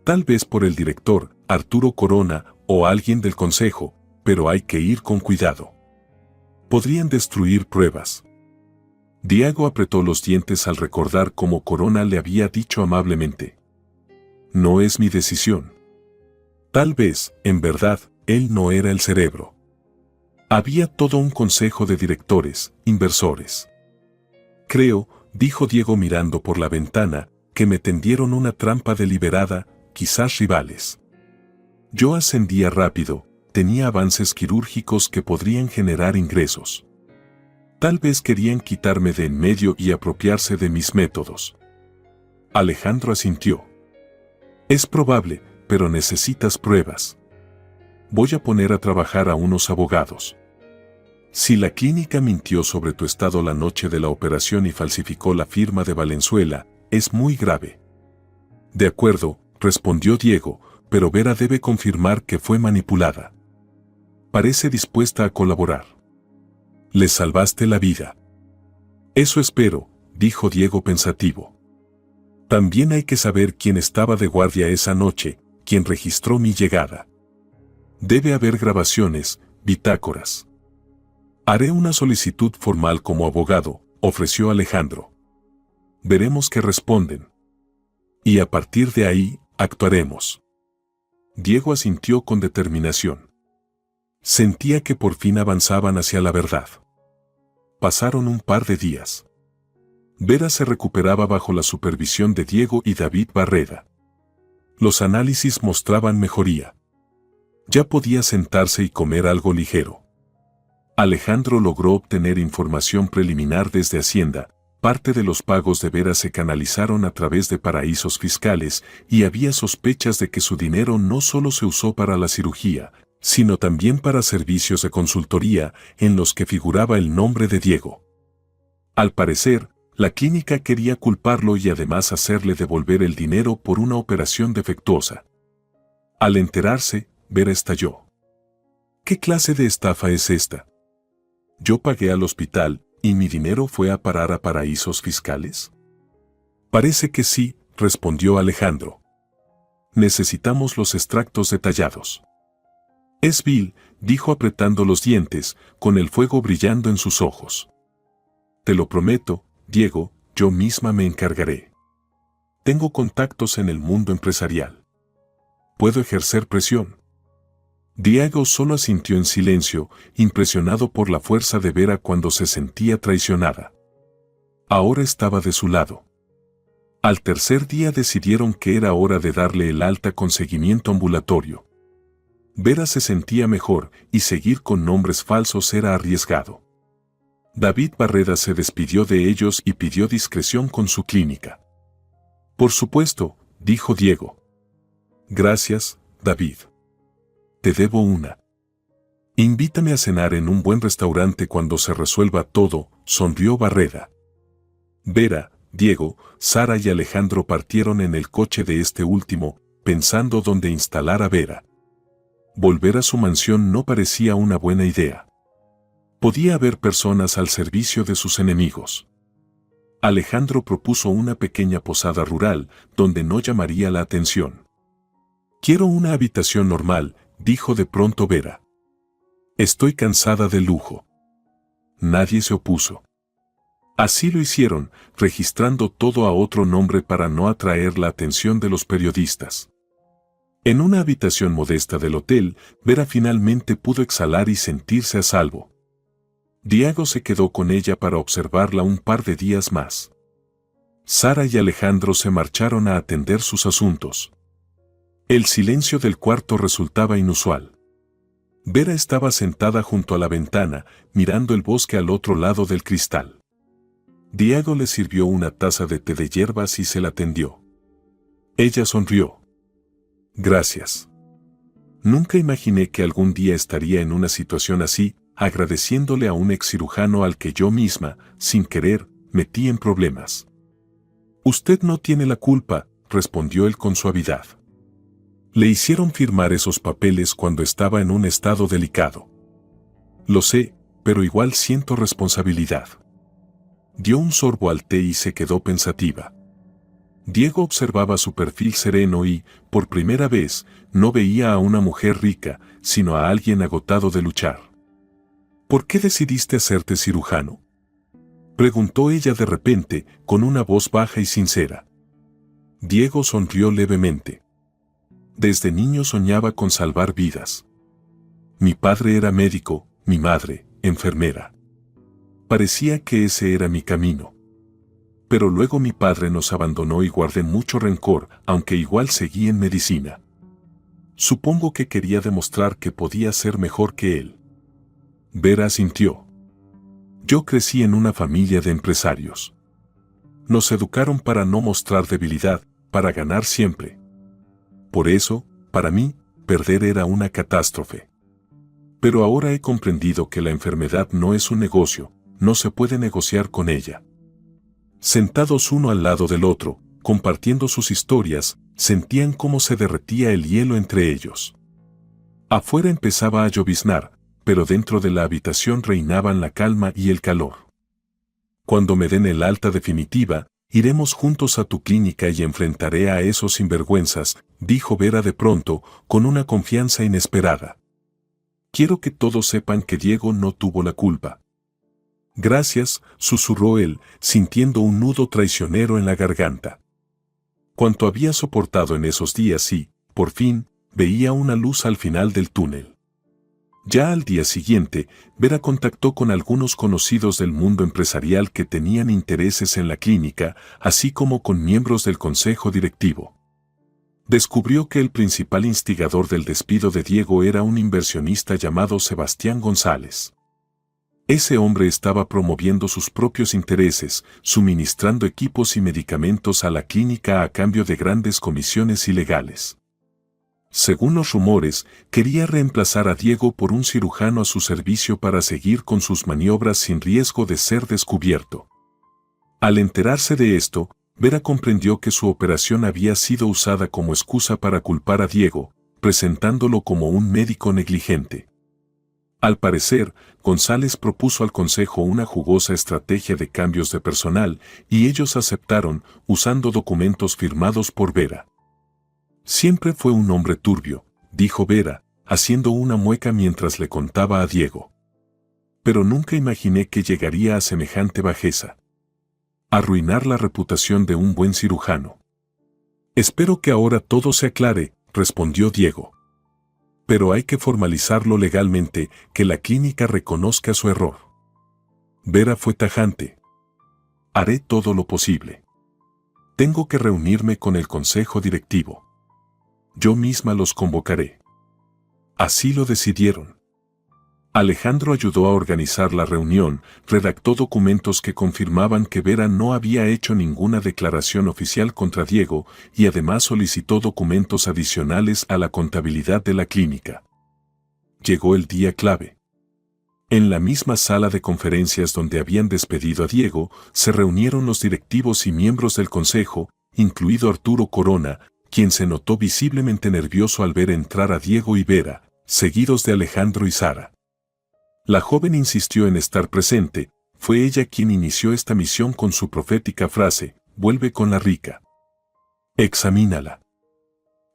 Tal vez por el director, Arturo Corona, o alguien del consejo, pero hay que ir con cuidado. Podrían destruir pruebas. Diego apretó los dientes al recordar cómo Corona le había dicho amablemente: no es mi decisión. Tal vez, en verdad, él no era el cerebro. Había todo un consejo de directores, inversores. Creo, dijo Diego mirando por la ventana, que me tendieron una trampa deliberada, quizás rivales. Yo ascendía rápido, tenía avances quirúrgicos que podrían generar ingresos. Tal vez querían quitarme de en medio y apropiarse de mis métodos. Alejandro asintió. Es probable, pero necesitas pruebas. Voy a poner a trabajar a unos abogados. Si la clínica mintió sobre tu estado la noche de la operación y falsificó la firma de Valenzuela, es muy grave. De acuerdo, respondió Diego, pero Vera debe confirmar que fue manipulada. Parece dispuesta a colaborar. Le salvaste la vida. Eso espero, dijo Diego pensativo. También hay que saber quién estaba de guardia esa noche, quién registró mi llegada. Debe haber grabaciones, bitácoras. Haré una solicitud formal como abogado, ofreció Alejandro. Veremos qué responden. Y a partir de ahí, actuaremos. Diego asintió con determinación. Sentía que por fin avanzaban hacia la verdad. Pasaron un par de días. Vera se recuperaba bajo la supervisión de Diego y David Barreda. Los análisis mostraban mejoría. Ya podía sentarse y comer algo ligero. Alejandro logró obtener información preliminar desde Hacienda. Parte de los pagos de Vera se canalizaron a través de paraísos fiscales y había sospechas de que su dinero no solo se usó para la cirugía, sino también para servicios de consultoría en los que figuraba el nombre de Diego. Al parecer, la clínica quería culparlo y además hacerle devolver el dinero por una operación defectuosa. Al enterarse, Vera estalló. ¿Qué clase de estafa es esta? Yo pagué al hospital, ¿y mi dinero fue a parar a paraísos fiscales? Parece que sí, respondió Alejandro. Necesitamos los extractos detallados. Es vil, dijo apretando los dientes, con el fuego brillando en sus ojos. Te lo prometo, Diego, yo misma me encargaré. Tengo contactos en el mundo empresarial. Puedo ejercer presión. Diego solo asintió en silencio, impresionado por la fuerza de Vera cuando se sentía traicionada. Ahora estaba de su lado. Al tercer día decidieron que era hora de darle el alta con seguimiento ambulatorio. Vera se sentía mejor y seguir con nombres falsos era arriesgado. David Barreda se despidió de ellos y pidió discreción con su clínica. Por supuesto, dijo Diego. Gracias, David. Te debo una. Invítame a cenar en un buen restaurante cuando se resuelva todo, sonrió Barreda. Vera, Diego, Sara y Alejandro partieron en el coche de este último, pensando dónde instalar a Vera. Volver a su mansión no parecía una buena idea. Podía haber personas al servicio de sus enemigos. Alejandro propuso una pequeña posada rural, donde no llamaría la atención. Quiero una habitación normal, dijo de pronto Vera. Estoy cansada de lujo. Nadie se opuso. Así lo hicieron, registrando todo a otro nombre para no atraer la atención de los periodistas. En una habitación modesta del hotel, Vera finalmente pudo exhalar y sentirse a salvo. Diego se quedó con ella para observarla un par de días más. Sara y Alejandro se marcharon a atender sus asuntos. El silencio del cuarto resultaba inusual. Vera estaba sentada junto a la ventana, mirando el bosque al otro lado del cristal. Diego le sirvió una taza de té de hierbas y se la tendió. Ella sonrió. Gracias. Nunca imaginé que algún día estaría en una situación así, agradeciéndole a un ex-cirujano al que yo misma, sin querer, metí en problemas. Usted no tiene la culpa, respondió él con suavidad. Le hicieron firmar esos papeles cuando estaba en un estado delicado. Lo sé, pero igual siento responsabilidad. Dio un sorbo al té y se quedó pensativa. Diego observaba su perfil sereno y, por primera vez, no veía a una mujer rica, sino a alguien agotado de luchar. ¿Por qué decidiste hacerte cirujano?, preguntó ella de repente, con una voz baja y sincera. Diego sonrió levemente. Desde niño soñaba con salvar vidas. Mi padre era médico, mi madre, enfermera. Parecía que ese era mi camino. Pero luego mi padre nos abandonó y guardé mucho rencor, aunque igual seguí en medicina. Supongo que quería demostrar que podía ser mejor que él. Vera asintió. Yo crecí en una familia de empresarios. Nos educaron para no mostrar debilidad, para ganar siempre. Por eso, para mí, perder era una catástrofe. Pero ahora he comprendido que la enfermedad no es un negocio, no se puede negociar con ella. Sentados uno al lado del otro, compartiendo sus historias, sentían cómo se derretía el hielo entre ellos. Afuera empezaba a lloviznar, pero dentro de la habitación reinaban la calma y el calor. Cuando me den el alta definitiva, iremos juntos a tu clínica y enfrentaré a esos sinvergüenzas, dijo Vera de pronto, con una confianza inesperada. Quiero que todos sepan que Diego no tuvo la culpa. Gracias, susurró él, sintiendo un nudo traicionero en la garganta. Cuanto había soportado en esos días y, por fin, veía una luz al final del túnel. Ya al día siguiente, Vera contactó con algunos conocidos del mundo empresarial que tenían intereses en la clínica, así como con miembros del consejo directivo. Descubrió que el principal instigador del despido de Diego era un inversionista llamado Sebastián González. Ese hombre estaba promoviendo sus propios intereses, suministrando equipos y medicamentos a la clínica a cambio de grandes comisiones ilegales. Según los rumores, quería reemplazar a Diego por un cirujano a su servicio para seguir con sus maniobras sin riesgo de ser descubierto. Al enterarse de esto, Vera comprendió que su operación había sido usada como excusa para culpar a Diego, presentándolo como un médico negligente. Al parecer, González propuso al consejo una jugosa estrategia de cambios de personal, y ellos aceptaron, usando documentos firmados por Vera. Siempre fue un hombre turbio, dijo Vera, haciendo una mueca mientras le contaba a Diego. Pero nunca imaginé que llegaría a semejante bajeza. Arruinar la reputación de un buen cirujano. Espero que ahora todo se aclare, respondió Diego. Pero hay que formalizarlo legalmente, que la clínica reconozca su error. Vera fue tajante. Haré todo lo posible. Tengo que reunirme con el consejo directivo. Yo misma los convocaré. Así lo decidieron. Alejandro ayudó a organizar la reunión, redactó documentos que confirmaban que Vera no había hecho ninguna declaración oficial contra Diego y además solicitó documentos adicionales a la contabilidad de la clínica. Llegó el día clave. En la misma sala de conferencias donde habían despedido a Diego, se reunieron los directivos y miembros del consejo, incluido Arturo Corona, quien se notó visiblemente nervioso al ver entrar a Diego y Vera, seguidos de Alejandro y Sara. La joven insistió en estar presente, fue ella quien inició esta misión con su profética frase, vuelve con la rica. Examínala.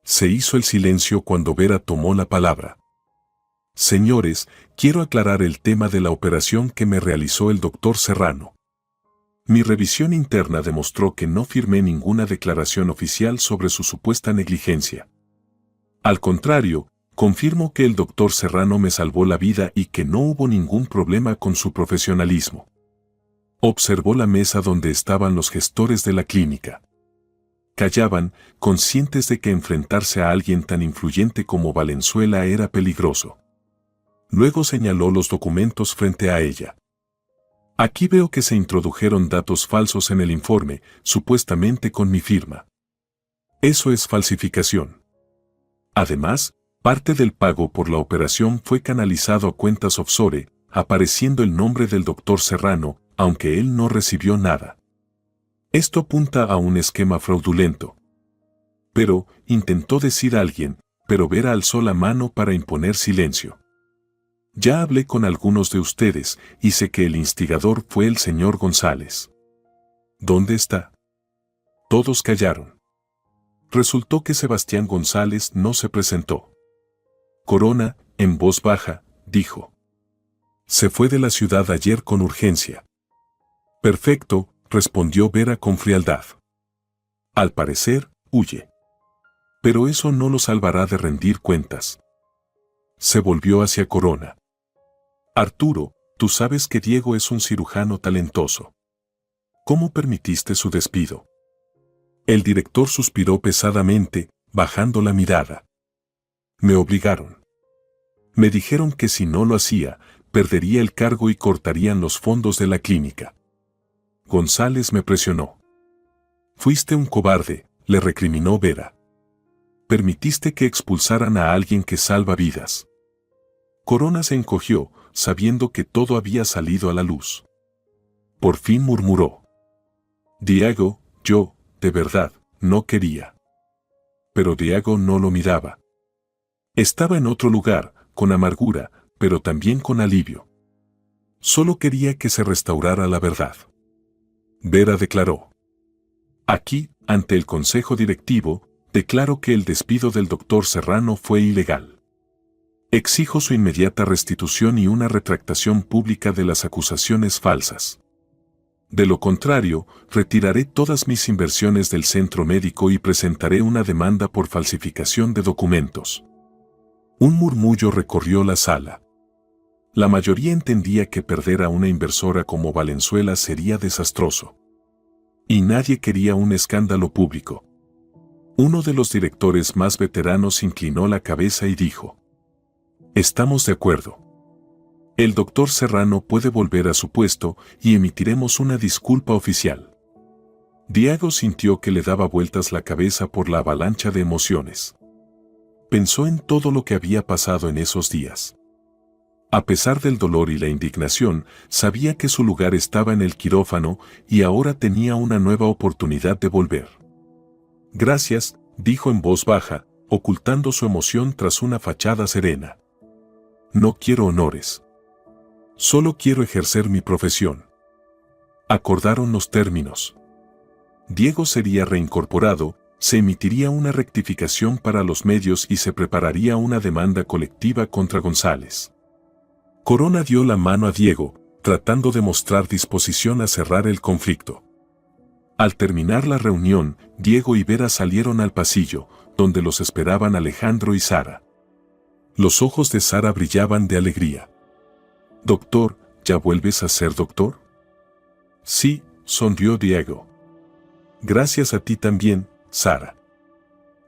Se hizo el silencio cuando Vera tomó la palabra. Señores, quiero aclarar el tema de la operación que me realizó el doctor Serrano. Mi revisión interna demostró que no firmé ninguna declaración oficial sobre su supuesta negligencia. Al contrario, confirmo que el doctor Serrano me salvó la vida y que no hubo ningún problema con su profesionalismo. Observó la mesa donde estaban los gestores de la clínica. Callaban, conscientes de que enfrentarse a alguien tan influyente como Valenzuela era peligroso. Luego señaló los documentos frente a ella. Aquí veo que se introdujeron datos falsos en el informe, supuestamente con mi firma. Eso es falsificación. Además, parte del pago por la operación fue canalizado a cuentas offshore, apareciendo el nombre del doctor Serrano, aunque él no recibió nada. Esto apunta a un esquema fraudulento. Pero, intentó decir alguien, pero Vera alzó la mano para imponer silencio. Ya hablé con algunos de ustedes y sé que el instigador fue el señor González. ¿Dónde está? Todos callaron. Resultó que Sebastián González no se presentó. Corona, en voz baja, dijo: se fue de la ciudad ayer con urgencia. Perfecto, respondió Vera con frialdad. Al parecer, huye. Pero eso no lo salvará de rendir cuentas. Se volvió hacia Corona. Arturo, tú sabes que Diego es un cirujano talentoso. ¿Cómo permitiste su despido? El director suspiró pesadamente, bajando la mirada. Me obligaron. Me dijeron que si no lo hacía, perdería el cargo y cortarían los fondos de la clínica. González me presionó. Fuiste un cobarde, le recriminó Vera. Permitiste que expulsaran a alguien que salva vidas. Corona se encogió, sabiendo que todo había salido a la luz. Por fin murmuró: Diego, yo, de verdad, no quería. Pero Diego no lo miraba. Estaba en otro lugar, con amargura, pero también con alivio. Solo quería que se restaurara la verdad. Vera declaró: aquí, ante el Consejo Directivo, declaro que el despido del doctor Serrano fue ilegal. Exijo su inmediata restitución y una retractación pública de las acusaciones falsas. De lo contrario, retiraré todas mis inversiones del centro médico y presentaré una demanda por falsificación de documentos. Un murmullo recorrió la sala. La mayoría entendía que perder a una inversora como Valenzuela sería desastroso. Y nadie quería un escándalo público. Uno de los directores más veteranos inclinó la cabeza y dijo: estamos de acuerdo. El doctor Serrano puede volver a su puesto y emitiremos una disculpa oficial. Diego sintió que le daba vueltas la cabeza por la avalancha de emociones. Pensó en todo lo que había pasado en esos días. A pesar del dolor y la indignación, sabía que su lugar estaba en el quirófano y ahora tenía una nueva oportunidad de volver. Gracias, dijo en voz baja, ocultando su emoción tras una fachada serena. No quiero honores. Solo quiero ejercer mi profesión. Acordaron los términos. Diego sería reincorporado, se emitiría una rectificación para los medios y se prepararía una demanda colectiva contra González. Corona dio la mano a Diego, tratando de mostrar disposición a cerrar el conflicto. Al terminar la reunión, Diego y Vera salieron al pasillo, donde los esperaban Alejandro y Sara. Los ojos de Sara brillaban de alegría. «Doctor, ¿ya vuelves a ser doctor?» «Sí», sonrió Diego. «Gracias a ti también, Sara.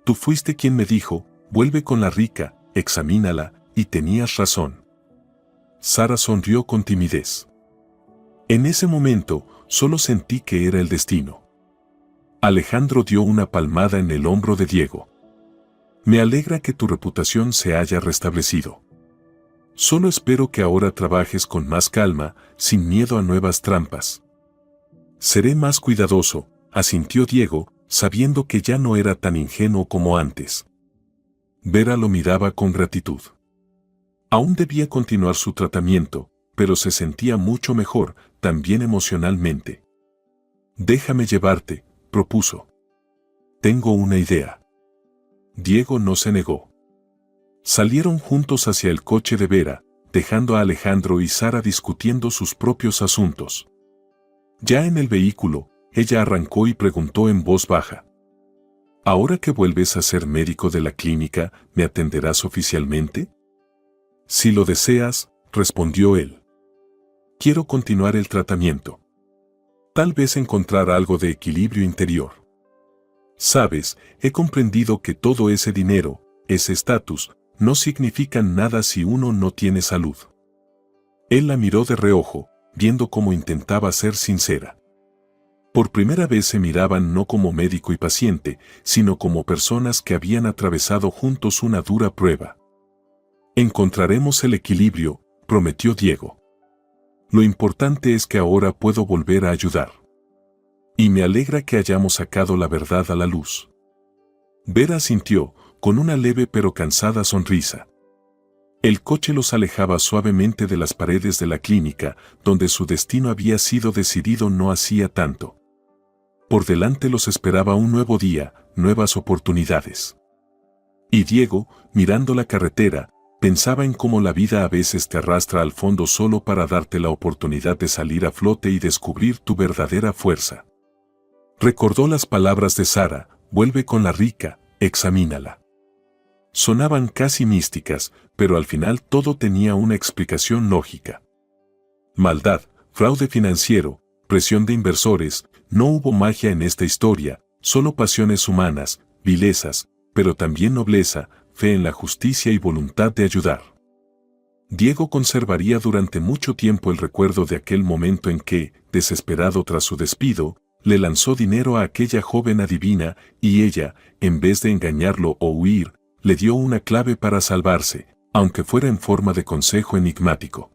Tú fuiste quien me dijo, vuelve con la rica, examínala, y tenías razón». Sara sonrió con timidez. En ese momento, solo sentí que era el destino. Alejandro dio una palmada en el hombro de Diego. «Me alegra que tu reputación se haya restablecido. Solo espero que ahora trabajes con más calma, sin miedo a nuevas trampas». «Seré más cuidadoso», asintió Diego, sabiendo que ya no era tan ingenuo como antes. Vera lo miraba con gratitud. Aún debía continuar su tratamiento, pero se sentía mucho mejor, también emocionalmente. «Déjame llevarte», propuso. «Tengo una idea». Diego no se negó. Salieron juntos hacia el coche de Vera, dejando a Alejandro y Sara discutiendo sus propios asuntos. Ya en el vehículo, ella arrancó y preguntó en voz baja: «¿Ahora que vuelves a ser médico de la clínica, me atenderás oficialmente?» «Si lo deseas», respondió él. «Quiero continuar el tratamiento. Tal vez encontrar algo de equilibrio interior. Sabes, he comprendido que todo ese dinero, ese estatus, no significan nada si uno no tiene salud». Él la miró de reojo, viendo cómo intentaba ser sincera. Por primera vez se miraban no como médico y paciente, sino como personas que habían atravesado juntos una dura prueba. «Encontraremos el equilibrio», prometió Diego. «Lo importante es que ahora puedo volver a ayudar. Y me alegra que hayamos sacado la verdad a la luz». Vera asintió, con una leve pero cansada sonrisa. El coche los alejaba suavemente de las paredes de la clínica, donde su destino había sido decidido no hacía tanto. Por delante los esperaba un nuevo día, nuevas oportunidades. Y Diego, mirando la carretera, pensaba en cómo la vida a veces te arrastra al fondo solo para darte la oportunidad de salir a flote y descubrir tu verdadera fuerza. Recordó las palabras de Sara: vuelve con la rica, examínala. Sonaban casi místicas, pero al final todo tenía una explicación lógica. Maldad, fraude financiero, presión de inversores, no hubo magia en esta historia, solo pasiones humanas, vilezas, pero también nobleza, fe en la justicia y voluntad de ayudar. Diego conservaría durante mucho tiempo el recuerdo de aquel momento en que, desesperado tras su despido, le lanzó dinero a aquella joven adivina y ella, en vez de engañarlo o huir, le dio una clave para salvarse, aunque fuera en forma de consejo enigmático.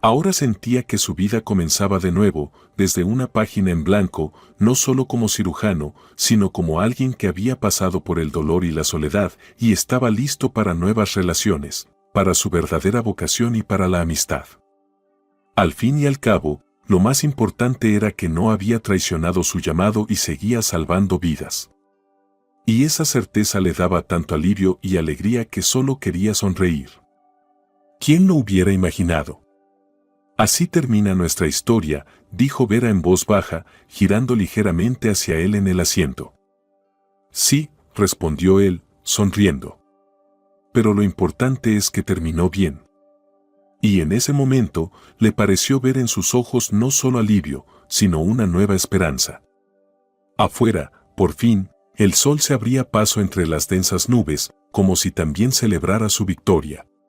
Ahora sentía que su vida comenzaba de nuevo, desde una página en blanco, no solo como cirujano, sino como alguien que había pasado por el dolor y la soledad y estaba listo para nuevas relaciones, para su verdadera vocación y para la amistad. Al fin y al cabo, lo más importante era que no había traicionado su llamado y seguía salvando vidas. Y esa certeza le daba tanto alivio y alegría que solo quería sonreír. ¿Quién lo hubiera imaginado? Así termina nuestra historia, dijo Vera en voz baja, girando ligeramente hacia él en el asiento. Sí, respondió él, sonriendo. Pero lo importante es que terminó bien. Y en ese momento, le pareció ver en sus ojos no solo alivio, sino una nueva esperanza. Afuera, por fin, el sol se abría paso entre las densas nubes, como si también celebrara su victoria.